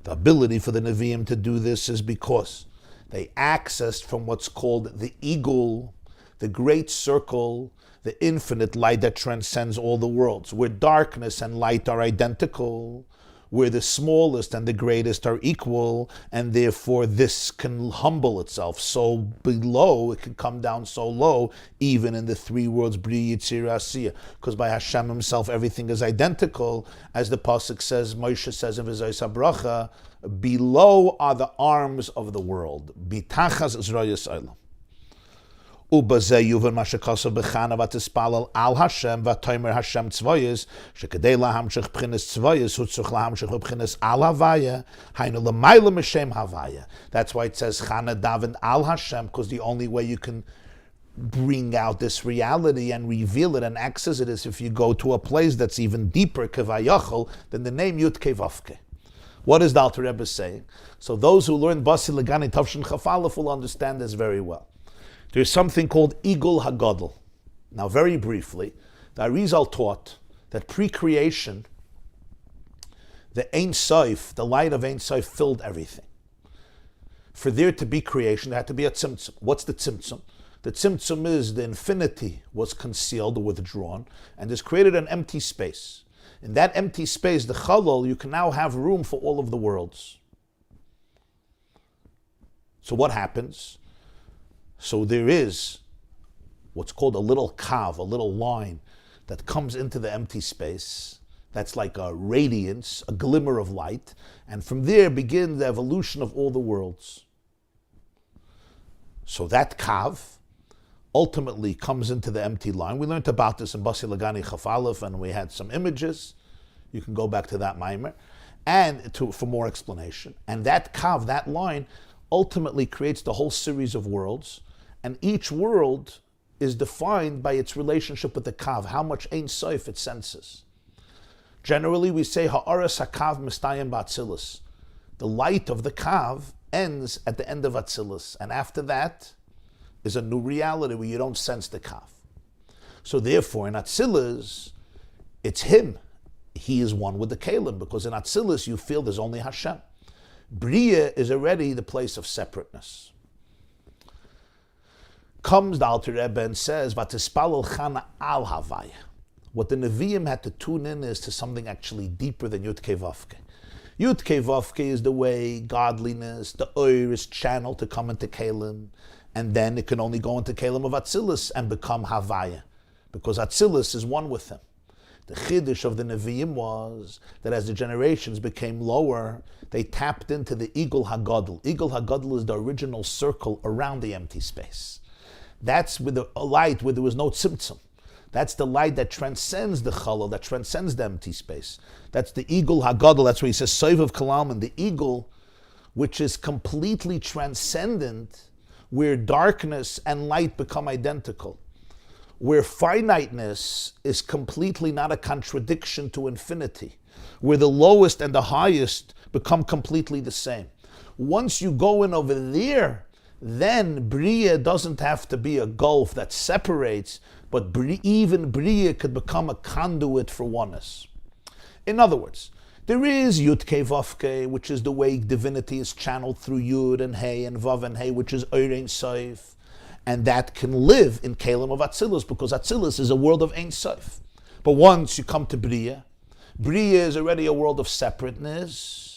The ability for the Nevi'im to do this is because they accessed from what's called the eagle, the great circle, the infinite light that transcends all the worlds, where darkness and light are identical, where the smallest and the greatest are equal, and therefore this can humble itself so below, it can come down so low, even in the three worlds, Bri, Yitzir, Asiya. Because by Hashem himself, everything is identical, as the Pasuk says, Moshe says in V'zayis HaBracha, below are the arms of the world. Bitachas Zroyas Olam. Ubazeh yuvan mashakasav b'chana v'tispalal al Hashem v'tomer Hashem Sveyas shekadei lahamshich b'chinas Sveyas hutzuk lahamshich b'chinas al Havaya hainu l'mayla m'shem Havaya. That's why it says Chana daven al Hashem, because the only way you can bring out this reality and reveal it and access it is if you go to a place that's even deeper kevayachol than the name Yud Kevavke. What is the Alter Rebbe saying? So those who learn Basi Legani Tavshin Chafalef will understand this very well. There's something called Igul Hagadol. Now, very briefly, the Arizal taught that pre-creation, the Ein Sof, the light of Ein Sof, filled everything. For there to be creation, there had to be a tzimtzum. What's the tzimtzum? The tzimtzum is the infinity was concealed or withdrawn, and there's created an empty space. In that empty space, the Chalal, you can now have room for all of the worlds. So what happens? So there is what's called a little kav, a little line that comes into the empty space. That's like a radiance, a glimmer of light. And from there begins the evolution of all the worlds. So that kav ultimately comes into the empty line. We learned about this in Basi Lagani Chaf Aleph, and we had some images. You can go back to that mimer for more explanation. And that kav, that line, ultimately creates the whole series of worlds. And each world is defined by its relationship with the kav, how much Ein Sof it senses. Generally, we say ha'aras hakav mistayim b'atzilus. The light of the kav ends at the end of Atzilus, and after that is a new reality where you don't sense the kav. So therefore, in Atzilus, it's him. He is one with the Kalim, because in Atzilus you feel there's only Hashem. Bria is already the place of separateness. Comes the Alter Rebbe and says, "Vatispalel chana al Havaya." What the Nevi'im had to tune in is to something actually deeper than Yud Kevavke. Yud Kevavke is the way godliness, the Oir is channeled to come into Kalim, and then it can only go into Kalim of Atzilus and become Havaya, because Atzilus is one with him. The chiddush of the Nevi'im was that as the generations became lower, they tapped into the Igul Hagadol. Igul Hagadol is the original circle around the empty space. That's with a light where there was no tzimtzum. That's the light that transcends the chalal, that transcends the empty space. That's the Igul Hagadol. That's where he says Soiv of Kalalman, the eagle, which is completely transcendent, where darkness and light become identical, where finiteness is completely not a contradiction to infinity, where the lowest and the highest become completely the same. Once you go in over there, then Bria doesn't have to be a gulf that separates, but even Bria could become a conduit for oneness. In other words, there is Yud Kei Vav, which is the way divinity is channeled through Yud and Hey and Vav and Hey, which is Oir Ein Sof, and that can live in Kalim of Atzilus, because Atzilus is a world of Ein Sof. But once you come to Bria, Bria is already a world of separateness.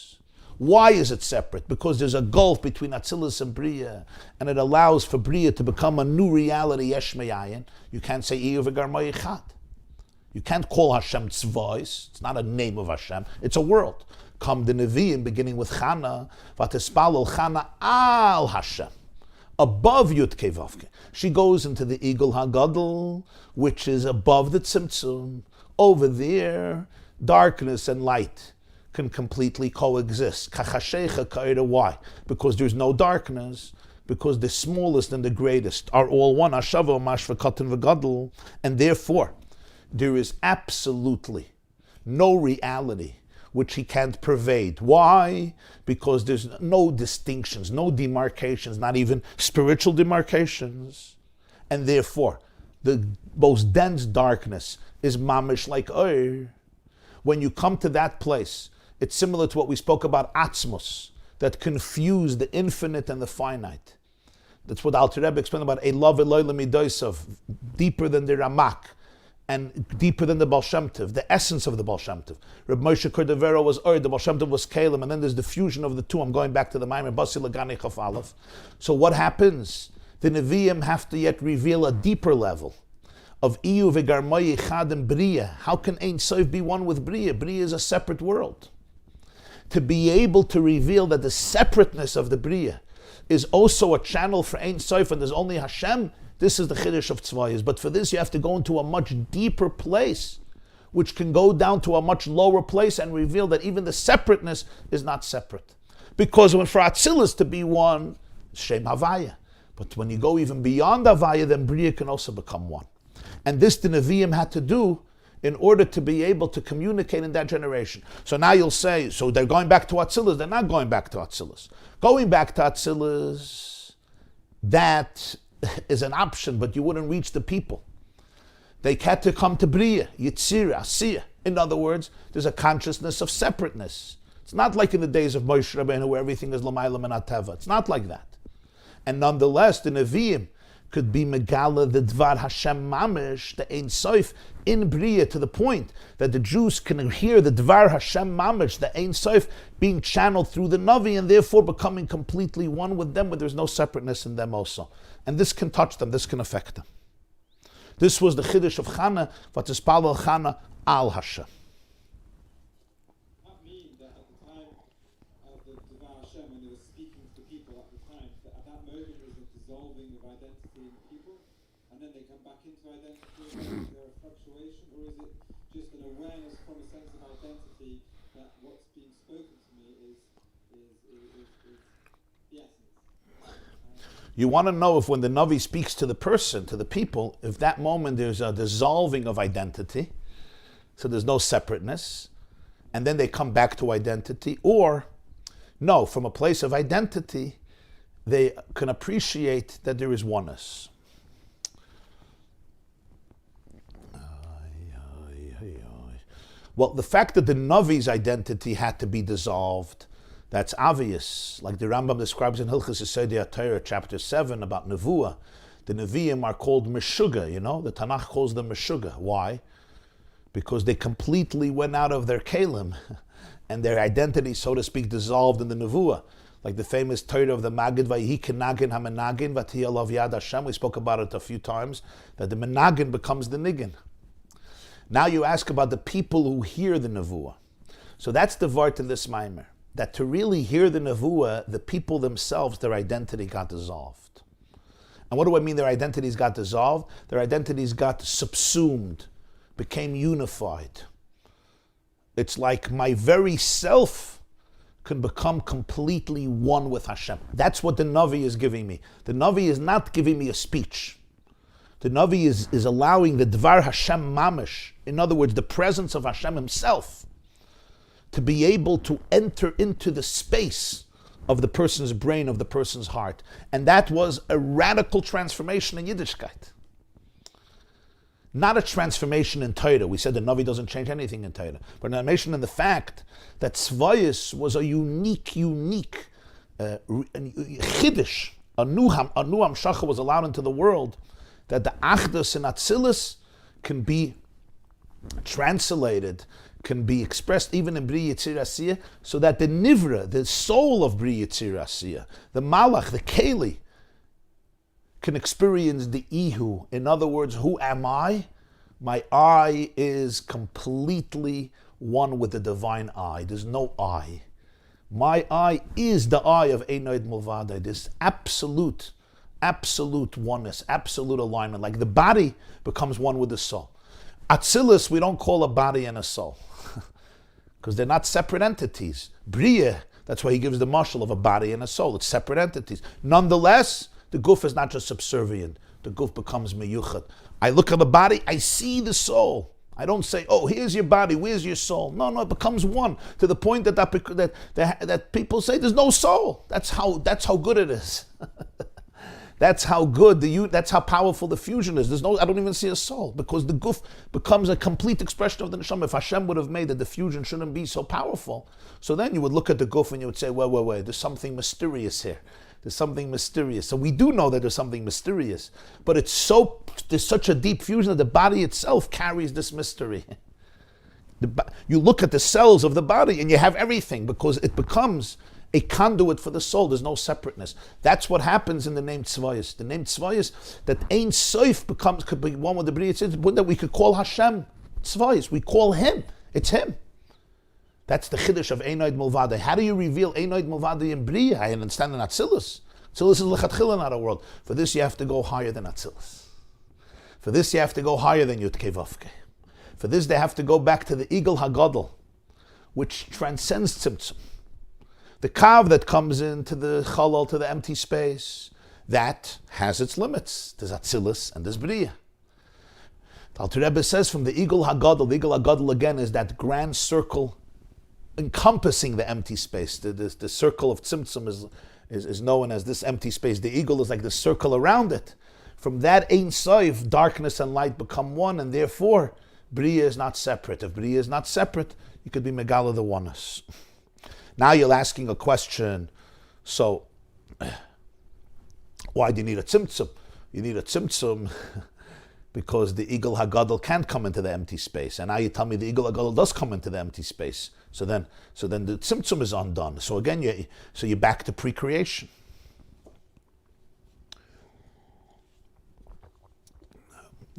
Why is it separate? Because there's a gulf between Atzilus and Bria, and it allows for Bria to become a new reality, Yesh Me'ayin. You can't say Iyo V'gar Mo'yichad. You can't call Hashem Tzvois. It's not a name of Hashem. It's a world. Come the Nevi'im, beginning with Chana, Vatispalel Chana al Hashem. Above Yud Kei Vav Kei. She goes into the Igul HaGadol, which is above the Tzimtzum. Over there, darkness and light can completely coexist. Why? Because there's no darkness, because the smallest and the greatest are all one. And therefore, there is absolutely no reality which he can't pervade. Why? Because there's no distinctions, no demarcations, not even spiritual demarcations. And therefore, the most dense darkness is mamish like oir. When you come to that place, it's similar to what we spoke about atzmos, that confuse the infinite and the finite. That's what Alter Rebbe explained about Elav Eloi Lemidosav, deeper than the Ramak. and deeper than the Baal Shem Tov, the essence of the Baal Shem Tov. Reb Moshe Cordovero was Ur, the Baal Shem Tov was Kalim, and then there's the fusion of the two. I'm going back to the mimer, Basi Lagani Chaf Aleph. So what happens? The Nevi'im have to yet reveal a deeper level of Iyu v'garmoyi chad and Bria. How can Ein Sof be one with Bria? Bria is a separate world. To be able to reveal that the separateness of the Bria is also a channel for Ein Sof, and there's only Hashem, this is the Chiddush of Sveyas. But for this, you have to go into a much deeper place, which can go down to a much lower place and reveal that even the separateness is not separate. Because when for Atzilus to be one, Shem Havaya. But when you go even beyond Havaya, then Bria can also become one. And this the Nevi'im had to do in order to be able to communicate in that generation. So now you'll say, so they're going back to Atzilus. They're not going back to Atzilus. Going back to Atzilus, that is an option, but you wouldn't reach the people. They had to come to Bria, Yitzira, Asiyah. In other words, there's a consciousness of separateness. It's not like in the days of Moshe Rabbeinu where everything is L'mayla min HaTeva. It's not like that. And nonetheless, the Nevi'im could be Megala, the Dvar Hashem Mamish, the Ein Sof, in Bria, to the point that the Jews can hear the Dvar Hashem Mamish, the Ein Sof, being channeled through the Navi, and therefore becoming completely one with them, where there's no separateness in them also. And this can touch them, this can affect them. This was the Chiddush of Chana, what is Palal Chana al Hashem. That means that at the time of the Devar Hashem, when they were speaking to people at the time, that at that moment there was a dissolving of identity in the people, and then they come back into identity, and is there a fluctuation, or is it just an awareness from a sense of identity that what's being spoken to me is the essence? You want to know if when the Navi speaks to the person, to the people, if that moment there's a dissolving of identity, so there's no separateness, and then they come back to identity, or no, from a place of identity, they can appreciate that there is oneness. Well, the fact that the Navi's identity had to be dissolved, that's obvious. Like the Rambam describes in Hilchos Yesodei Torah, chapter 7, about Nevuah. The Nevi'im are called Meshuga, the Tanakh calls them Meshuga. Why? Because they completely went out of their Kalim, and their identity, so to speak, dissolved in the Nevuah. Like the famous Torah of the Magid, Vayihi Kenagin HaMenagin, V'tihi Alav Yad Hashem. We spoke about it a few times, that the Menagin becomes the Nigin. Now you ask about the people who hear the Nevuah. So that's the vart in this mimer. That to really hear the Nevuah, the people themselves, their identity got dissolved. And what do I mean their identities got dissolved? Their identities got subsumed, became unified. It's like my very self can become completely one with Hashem. That's what the Navi is giving me. The Navi is not giving me a speech. The Navi is allowing the Dvar Hashem Mamish, in other words, the presence of Hashem himself, to be able to enter into the space of the person's brain, of the person's heart. And that was a radical transformation in Yiddishkeit. Not a transformation in Torah. We said the Navi doesn't change anything in Torah. But an transformation in the fact that Sveyas was a unique chiddush, a new hamshacha was allowed into the world, that the achdus in Atzilus can be translated, can be expressed even in Bri Yitzir Asiyah, so that the Nivra, the soul of Bri Yitzir Asiyah, the Malach, the Keli, can experience the Ihu. In other words, who am I? My I is completely one with the divine I. There's no I. My I is the I of Einoid Mulvadai, this absolute oneness, absolute alignment. Like the body becomes one with the soul. Atzilus, we don't call a body and a soul, because they're not separate entities. Bria, that's why he gives the mashal of a body and a soul. It's separate entities. Nonetheless, the guf is not just subservient. The guf becomes meyuchat. I look at the body, I see the soul. I don't say, oh, here's your body, where's your soul? No, it becomes one, to the point that people say there's no soul. That's how good it is. That's how good that's how powerful the fusion is. I don't even see a soul, because the guf becomes a complete expression of the neshama. If Hashem would have made that the fusion shouldn't be so powerful, so then you would look at the guf and you would say, wait, there's something mysterious here. There's something mysterious. So we do know that there's something mysterious, but there's such a deep fusion that the body itself carries this mystery. You look at the cells of the body and you have everything because it becomes a conduit for the soul. There's no separateness. That's what happens in the name Sveyas. The name Sveyas, that Ein Sof could be one with the Bria, that we could call Hashem Sveyas. We call Him. It's Him. That's the chiddush of Einoid Mulvade. How do you reveal Einoid Mulvade in Bria? I understand in Atzilus. Atzilus is lechatchila, not a world. For this you have to go higher than Atzilus. For this you have to go higher than Yud Kei Vav Kei. For this they have to go back to the Igel HaGadol, which transcends Tzimtzum. The kav that comes into the chalal, to the empty space, that has its limits. There's Atzilus and there's Bria. The Alter Rebbe says from the Igel HaGadol, the Igel HaGadol again is that grand circle encompassing the empty space. The circle of Tzimtzum is known as this empty space. The eagle is like the circle around it. From that Ein Sof, darkness and light become one, and therefore Bria is not separate. If Bria is not separate, you could be Megala the oneness. Now you're asking a question, so why do you need a Tzimtzum? You need a Tzimtzum because the Igel HaGadol can't come into the empty space. And now you tell me the Igel HaGadol does come into the empty space. So then the Tzimtzum is undone. So again, you're back to pre-creation.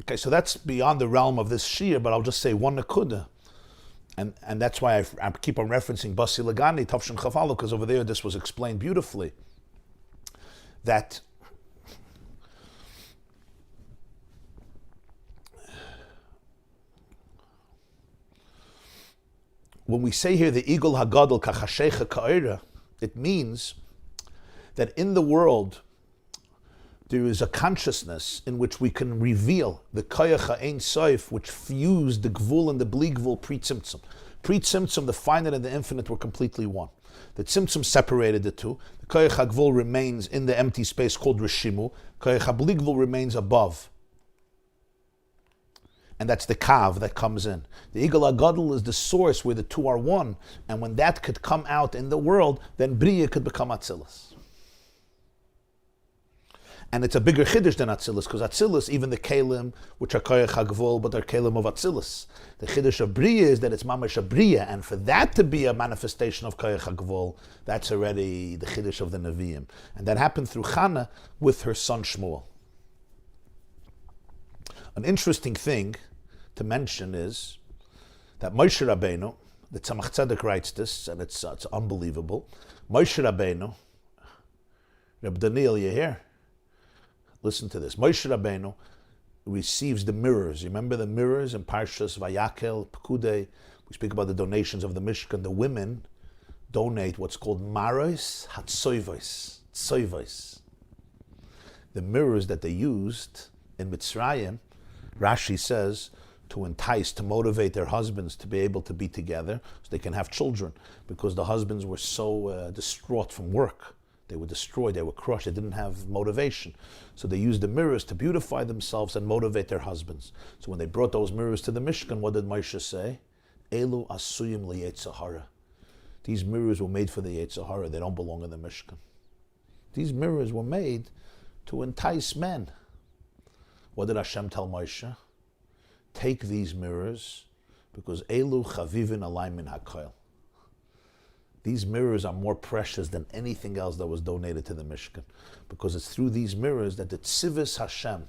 Okay, so that's beyond the realm of this shir, but I'll just say one nekuda. And that's why I keep on referencing Basi Lagani, Tavshin Chafalo, because over there this was explained beautifully. That when we say here the Igel HaGadol Kachashecha Ka'ira, it means that in the world there is a consciousness in which we can reveal the Koyach Ein Sof, which fused the Gvul and the Bli Gvul pre-Tzimtzum. Pre-Tzimtzum, the finite and the infinite were completely one. The Tzimtzum separated the two. The Koyach HaGvul remains in the empty space called Rishimu. Koyach HaBli Gvul remains above. And that's the kav that comes in. The Igel HaGadol is the source where the two are one. And when that could come out in the world, then Bria could become Atzilus. And it's a bigger chiddush than Atzilus, because Atzilus, even the Kalim, which are Koyach HaGvul, but they're Kalim of Atzilus. The chiddush of Bria is that it's Mamash a Bria, and for that to be a manifestation of Koyach HaGvul, that's already the chiddush of the Nevi'im. And that happened through Chana with her son Shmuel. An interesting thing to mention is that Moshe Rabbeinu, the Tzemach Tzedek writes this, and it's unbelievable. Moshe Rabbeinu, Reb Daniel, you here? Listen to this. Moshe Rabbeinu receives the mirrors. You remember the mirrors in Parshas Vayakel, Pekudei? We speak about the donations of the Mishkan. The women donate what's called maros hatsoivos, tsoivos. The mirrors that they used in Mitzrayim, Rashi says, to entice, to motivate their husbands to be able to be together so they can have children, because the husbands were so distraught from work. They were destroyed, they were crushed, they didn't have motivation. So they used the mirrors to beautify themselves and motivate their husbands. So when they brought those mirrors to the Mishkan, what did Moshe say? Elu asuyim liyetzahara. These mirrors were made for the Yetzahara, they don't belong in the Mishkan. These mirrors were made to entice men. What did Hashem tell Moshe? Take these mirrors, because Elu chavivin alay min hakoil. These mirrors are more precious than anything else that was donated to the Mishkan, because it's through these mirrors that the Tzivis Hashem,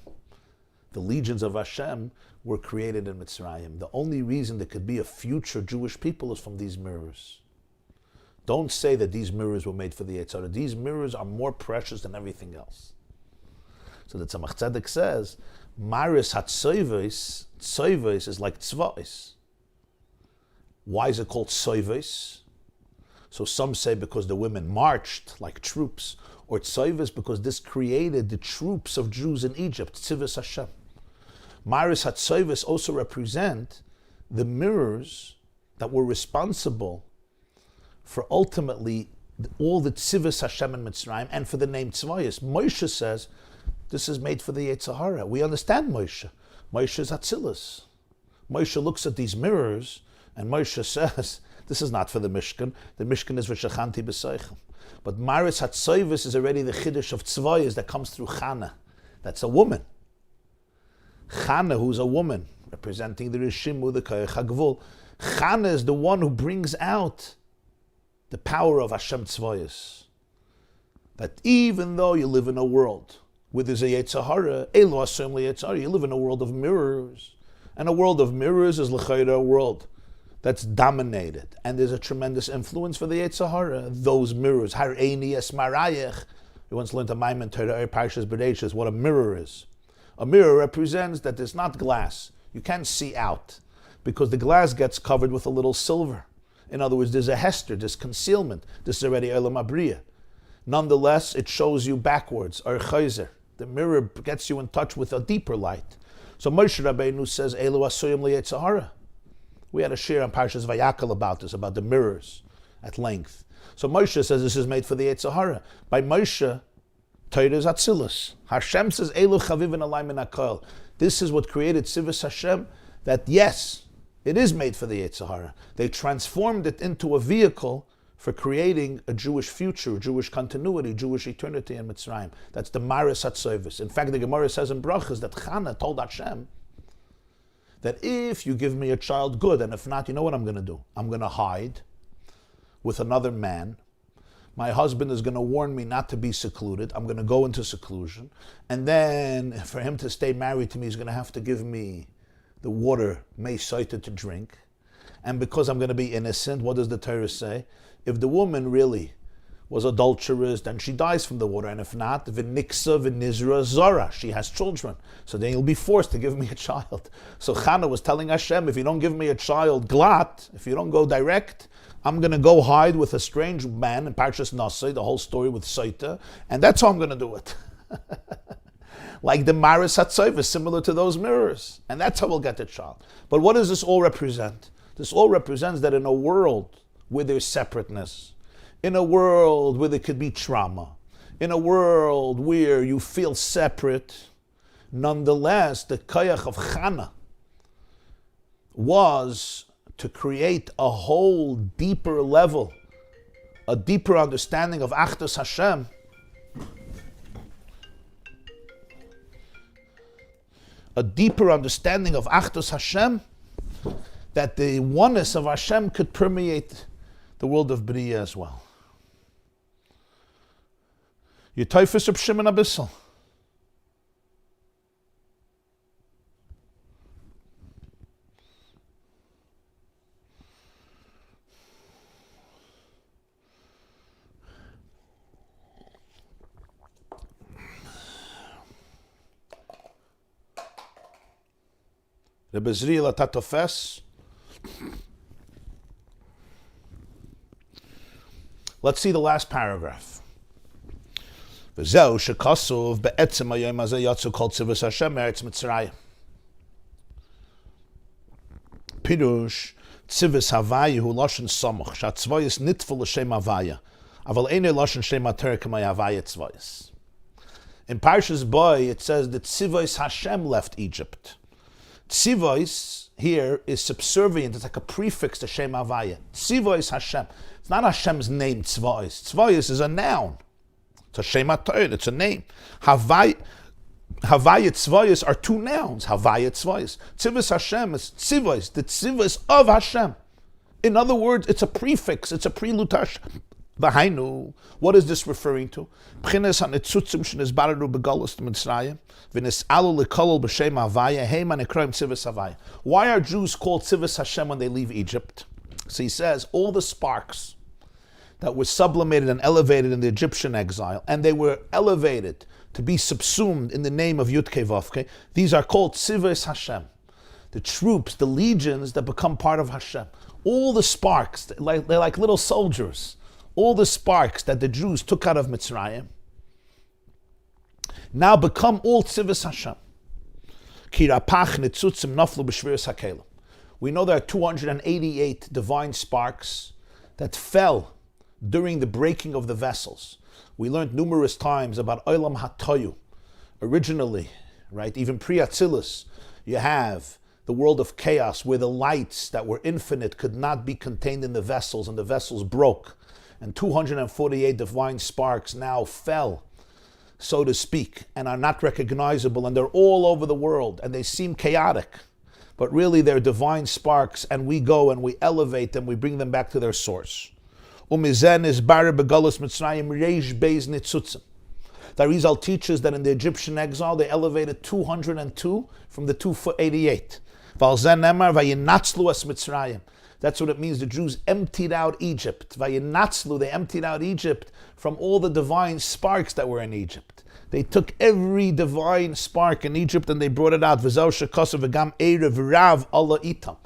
the legions of Hashem, were created in Mitzrayim. The only reason there could be a future Jewish people is from these mirrors. Don't say that these mirrors were made for the Yetzirah. These mirrors are more precious than everything else. So the Tzemach Tzedek says, Maris Hatsoivos, Tsoivos is like Tzva'is. Why is it called Tsoivos? So some say because the women marched like troops, or Tsoivos because this created the troops of Jews in Egypt, Tzivos Hashem. Maris HaTsoivos also represent the mirrors that were responsible for ultimately all the Tzivos Hashem in Mitzrayim and for the name Tzvayas. Moshe says, this is made for the Yetzirah. We understand Moshe. Moshe is Atzilus. Moshe looks at these mirrors and Moshe says, This is not for the Mishkan. The Mishkan is for Shechanti B'Seichem. But Maris Hatzoivis is already the Chiddush of Sveyas that comes through Chana. That's a woman. Chana, who's a woman, representing the Rishimu, the Koyach HaGvul. Chana is the one who brings out the power of Hashem Tzvayas. That even though you live in a world where there's a Yetzer Hara, Elo Asum Yetzer Hara, you live in a world of mirrors. And a world of mirrors is l'chayra, a world that's dominated. And there's a tremendous influence for the Yetzer Hara. Those mirrors, Har Eini Es Marayech. We once learned a mimer in Torah, Parshas Bereshis, what a mirror is. A mirror represents that there's not glass. You can't see out because the glass gets covered with a little silver. In other words, there's a hester, there's concealment. This is already Olam Abriya. Nonetheless, it shows you backwards, or chayzer. The mirror gets you in touch with a deeper light. So Moshe Rabbeinu says, Elu asuyim liyetzer hara. We had a share on Parshas Vayakal about this, about the mirrors at length. So Moshe says this is made for the Yetzer Hara. By Moshe, Torah is Atzilus. Hashem says, Elu chavivin alay min hakol. This is what created Tzivus Hashem, that yes, it is made for the Yetzer Hara. They transformed it into a vehicle for creating a Jewish future, Jewish continuity, Jewish eternity in Mitzrayim. That's the Maris HaTzovis. In fact, the Gemara says in Brachas that Chana told Hashem that if you give me a child, good, and if not, you know what I'm going to do? I'm going to hide with another man. My husband is going to warn me not to be secluded. I'm going to go into seclusion. And then for him to stay married to me, he's going to have to give me the water, mei soita, to drink. And because I'm going to be innocent, what does the Torah say? If the woman really was adulterous, then she dies from the water. And if not, v'niksa v'nizra zara, she has children. So then you'll be forced to give me a child. So Chana was telling Hashem, if you don't give me a child glat, if you don't go direct, I'm going to go hide with a strange man in Parshas Nasai, the whole story with Saita, and that's how I'm going to do it. Like the Maris HaTzovis, similar to those mirrors. And that's how we'll get the child. But what does this all represent? This all represents that in a world where there's separateness, in a world where there could be trauma, in a world where you feel separate, nonetheless, the koyach of Chana was to create a whole deeper level, a deeper understanding of Achdus Hashem, a deeper understanding of Achdus Hashem, that the oneness of Hashem could permeate the world of B'riya as well. You Teufus Reb Shimon Abyssal. Reb Ezriel Atatofes. Let's see the last paragraph. V'zeu shekasuv be'etzem hayom hazeh yatzu kol tzivus Hashem me'eretz Mitzrayim. Pirush tzivus havaya hu lashon samach shatzvayis nitful l'shem havaya aval einei lashon shem ater k'may havaya tzvayis. In Parshas Boy it says that tzivus Hashem left Egypt. Tzivos here is subservient. It's like a prefix to Shem Havaya. Tzivos Hashem. It's not Hashem's name, Tzvos. Tzvos is a noun. It's a Shem HaTorah. It's a name. Havaya Tzvos are two nouns. Havaya Tzvos. Tzivos Hashem is Tzivos, the Tzivos of Hashem. In other words, it's a prefix. It's a prelude to Hashem. V'hainu, what is this referring to? B'chines ha'netzutzim shenizbararu begalus Mitzrayim v'nis'alu lekolol b'shem havaya heim ha'nekroim tzivus havaya. Why are Jews called tzivus Hashem when they leave Egypt? So he says, all the sparks that were sublimated and elevated in the Egyptian exile, and they were elevated to be subsumed in the name of Yud-Kei Vav-Kei, these are called tzivus Hashem. The troops, the legions that become part of Hashem. All the sparks, they're like little soldiers. All the sparks that the Jews took out of Mitzrayim now become all tzivus Hashem. We know there are 288 divine sparks that fell during the breaking of the vessels. We learned numerous times about Olam HaToyu. Originally, right, even pre-Atzilus, you have the world of chaos, where the lights that were infinite could not be contained in the vessels, and the vessels broke, and 248 divine sparks now fell, so to speak, and are not recognizable, and they're all over the world, and they seem chaotic, but really they're divine sparks, and we go and we elevate them, we bring them back to their source. Umizen is bare begalus Mitzrayim reish beis nitzutzim. The Arizal teaches that in the Egyptian exile they elevated 202 from the 288. Valzen nemar vayinatzlu es Mitzrayim. That's what it means. The Jews emptied out Egypt. Vayinatzlu, they emptied out Egypt from all the divine sparks that were in Egypt. They took every divine spark in Egypt and they brought it out. V'zau shekasav v'gam erev rav Allah itam.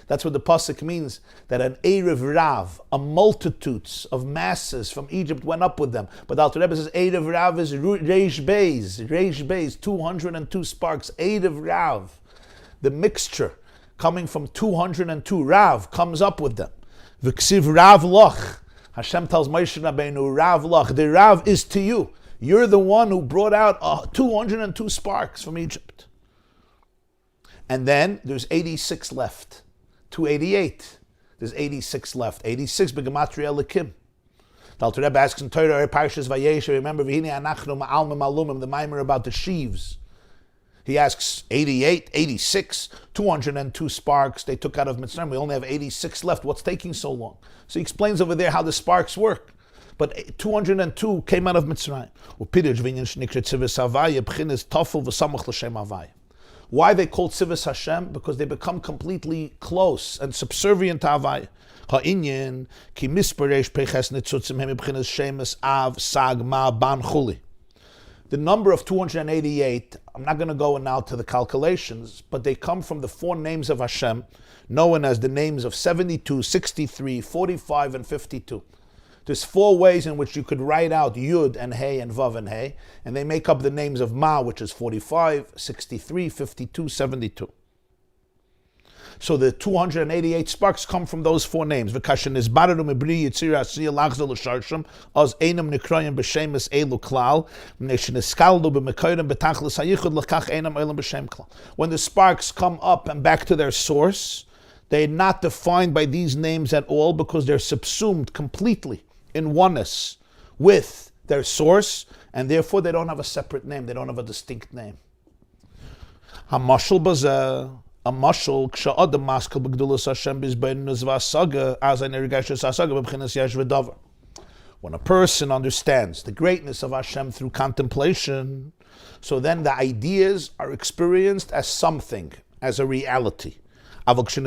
That's what the pasuk means, that an erev rav, a multitudes of masses from Egypt went up with them. But the Alter Rebbe says erev rav is reish beis, 202 sparks, erev rav. The mixture coming from 202, Rav comes up with them. V'ksiv Rav loch. Hashem tells Moshe Rabbeinu, Rav loch. The Rav is to you. You're the one who brought out 202 sparks from Egypt. And then there's 86 left. 288. There's 86 left. 86 begematria lekim. The Alter Rebbe asks in Torah, Parshas Vayesh, remember, V'hine anachnu ma'almim alumim, the mimer about the sheaves. He asks 88, 86, 202 sparks they took out of Mitzrayim. We only have 86 left. What's taking so long? So he explains over there how the sparks work. But 202 came out of Mitzrayim. Why they called Tzivus Hashem? Because they become completely close and subservient to Havaya. Ha'inyan ki misparesh peches nitzutzim hem b'chinas shemes av sag ma ban chuli. The number of 288, I'm not going to go now to the calculations, but they come from the four names of Hashem, known as the names of 72, 63, 45, and 52. There's four ways in which you could write out Yud and Hey and Vav and Hey, and they make up the names of Ma, which is 45, 63, 52, 72. So the 288 sparks come from those four names. When the sparks come up and back to their source, they're not defined by these names at all because they're subsumed completely in oneness with their source, and therefore they don't have a separate name, they don't have a distinct name. Hamashal bazeh. A mashal ksha'adam maskal b'gdulas Hashem bizbeinu zvasaga as an irrigashus asaga b'bchinas yesh v'davar. When a person understands the greatness of Hashem through contemplation, so then the ideas are experienced as something, as a reality. But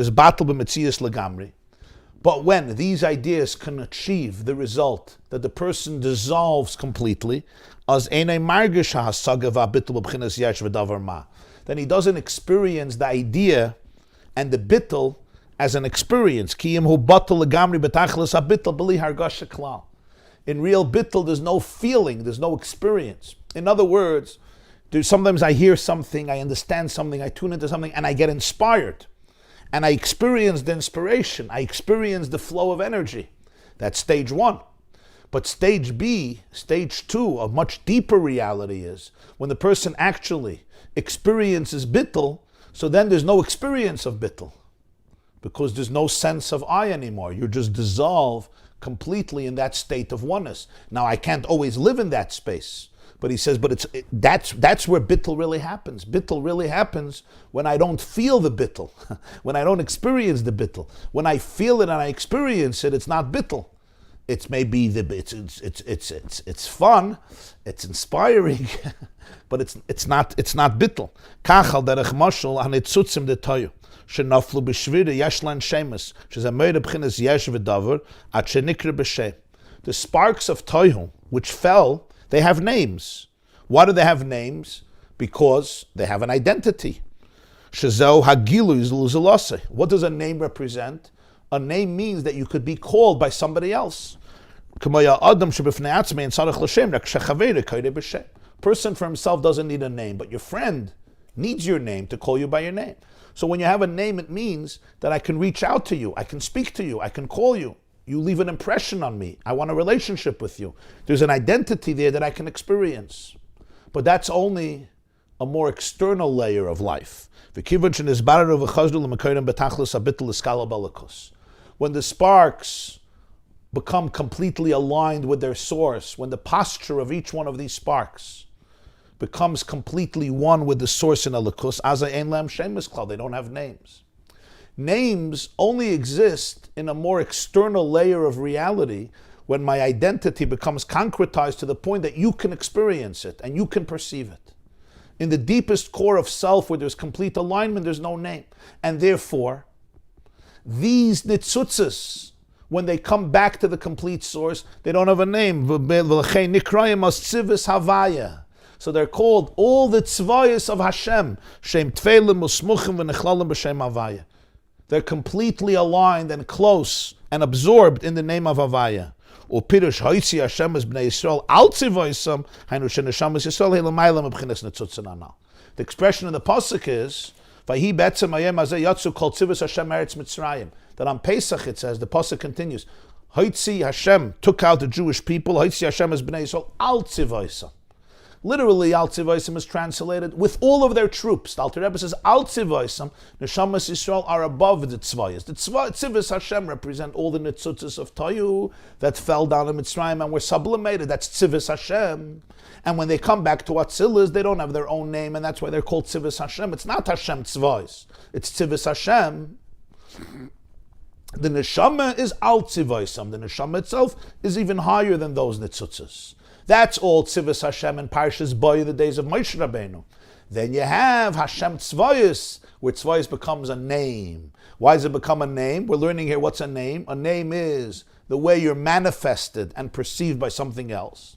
when these ideas can achieve the result that the person dissolves completely, then he doesn't experience the idea and the bittul as an experience. In real bittul, there's no feeling, there's no experience. In other words, sometimes I hear something, I understand something, I tune into something, and I get inspired. And I experience the inspiration, I experience the flow of energy. That's stage one. But stage B, stage two, a much deeper reality is when the person actually experiences bittul, so then there's no experience of bittul because there's no sense of I anymore. You just dissolve completely in that state of oneness. Now, I can't always live in that space, but he says, that's where bittul really happens. Bittul really happens when I don't feel the bittul, when I don't experience the bittul. When I feel it and I experience it, it's not bittul. It's maybe it's fun, it's inspiring, but it's not bittul. Kachal derech mashal hanitzutzim detayu shenaflu b'shvira yeshlan shemus shezameir b'chinas yesh v'davar at shenikra b'shem. The sparks of toyu which fell, they have names. Why do they have names? Because they have an identity. Shezeu hagilu zluzulase. What does a name represent? A name means that you could be called by somebody else. Person for himself doesn't need a name, but your friend needs your name to call you by your name. So when you have a name, it means that I can reach out to you, I can speak to you, I can call you. You leave an impression on me. I want a relationship with you. There's an identity there that I can experience. But that's only a more external layer of life. When the sparks become completely aligned with their source, when the posture of each one of these sparks becomes completely one with the source in Elikus, they don't have names. Names only exist in a more external layer of reality when my identity becomes concretized to the point that you can experience it and you can perceive it. In the deepest core of self, where there's complete alignment, there's no name. And therefore, these nitzutzes, when they come back to the complete source, they don't have a name. So they're called all the Sveyas of Hashem. They're completely aligned and close and absorbed in the name of Havaya. The expression of the pasuk is that on Pesach it says, the pasuk continues, Hashem took out the Jewish people, Hashem is bnei Yisrael al tzivaisam. Literally, Al Tzivaisam is translated with all of their troops. The Alter Rebbe says, Al Tzivaisam, Neshamas Yisrael are above the Tzvayas. The Tzivas Hashem represent all the Nitzutzes of Tayu that fell down in Mitzrayim and were sublimated. That's Tzivas Hashem. And when they come back to Atzilas, they don't have their own name, and that's why they're called Tzivas Hashem. It's not Hashem Tzvayas. It's Tzivas Hashem. The Neshama is Al Tzivaisam. The Neshama itself is even higher than those Nitzutzes. That's all Tzivas Hashem and Parshas Boy, the days of Moshe Rabbeinu. Then you have Hashem Tzvayas, where Tzvayas becomes a name. Why does it become a name? We're learning here what's a name. A name is the way you're manifested and perceived by something else.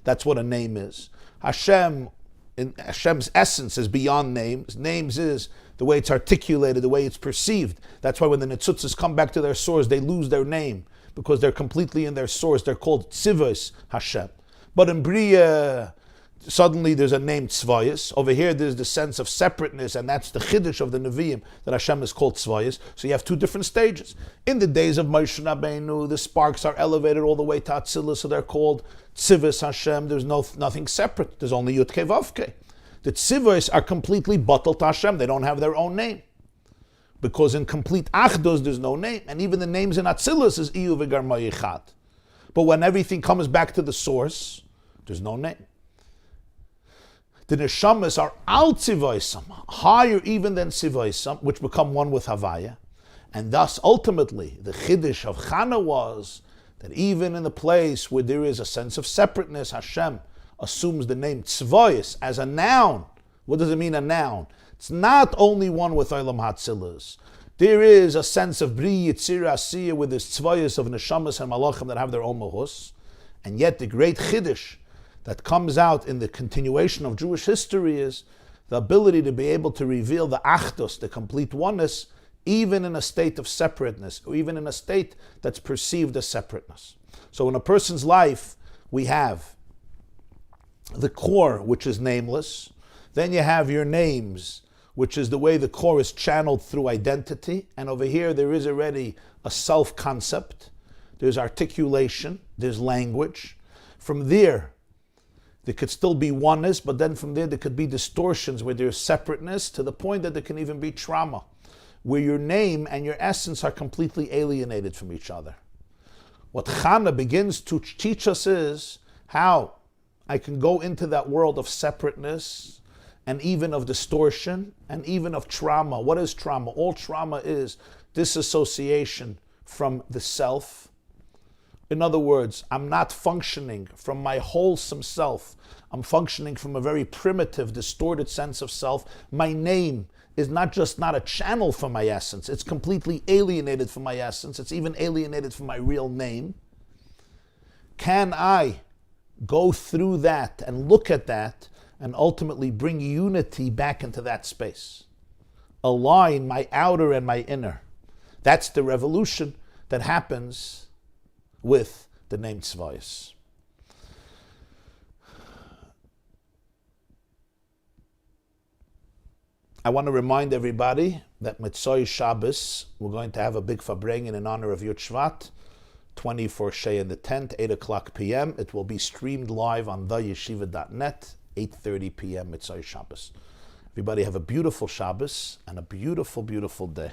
That's what a name is. Hashem, in Hashem's essence, is beyond names. Names is the way it's articulated, the way it's perceived. That's why when the Netzutzes come back to their source, they lose their name, because they're completely in their source. They're called Tzivos Hashem. But in Bria, suddenly there's a name Tzvayas. Over here there's the sense of separateness, and that's the chiddush of the Nevi'im, that Hashem is called Sveyas. So you have two different stages. In the days of Moshe Rabbeinu, the sparks are elevated all the way to Atzilus, so they're called Tzivos Hashem. There's nothing separate. There's only Yud Kei Vav Kei. The Tzivos are completely bottled to Hashem. They don't have their own name. Because in complete Achdus, there's no name. And even the names in Atzilus is Iyu V'Gar Mayichad. But when everything comes back to the source, there's no name. The neshamas are al tzivaisam, higher even than tzivaisam, which become one with Havaya. And thus, ultimately, the chiddush of Chana was that even in the place where there is a sense of separateness, Hashem assumes the name tzvayis as a noun. What does it mean, a noun? It's not only one with Olam Hatzilas. There is a sense of Bri Yitzir Asiyah with this tzvayis of neshamas and malachim that have their own mahus. And yet the great chiddush that comes out in the continuation of Jewish history is the ability to be able to reveal the achdus, the complete oneness, even in a state of separateness, or even in a state that's perceived as separateness. So in a person's life, we have the core, which is nameless. Then you have your names, which is the way the core is channeled through identity. And over here, there is already a self-concept. There's articulation. There's language. From there could still be oneness, but then from there could be distortions where there's separateness, to the point that there can even be trauma, where your name and your essence are completely alienated from each other. What Chana begins to teach us is how I can go into that world of separateness, and even of distortion, and even of trauma. What is trauma? All trauma is disassociation from the self. In other words, I'm not functioning from my wholesome self. I'm functioning from a very primitive, distorted sense of self. My name is not just not a channel for my essence. It's completely alienated from my essence. It's even alienated from my real name. Can I go through that and look at that and ultimately bring unity back into that space? Align my outer and my inner. That's the revolution that happens with the name Sveyas. I want to remind everybody that Mitzvah Shabbos, we're going to have a big farbrengen in honor of Yud Shvat, 24 Shei in the tent, 8 o'clock p.m. It will be streamed live on theyeshiva.net, 8:30 p.m. Mitzvah Shabbos. Everybody have a beautiful Shabbos and a beautiful, beautiful day.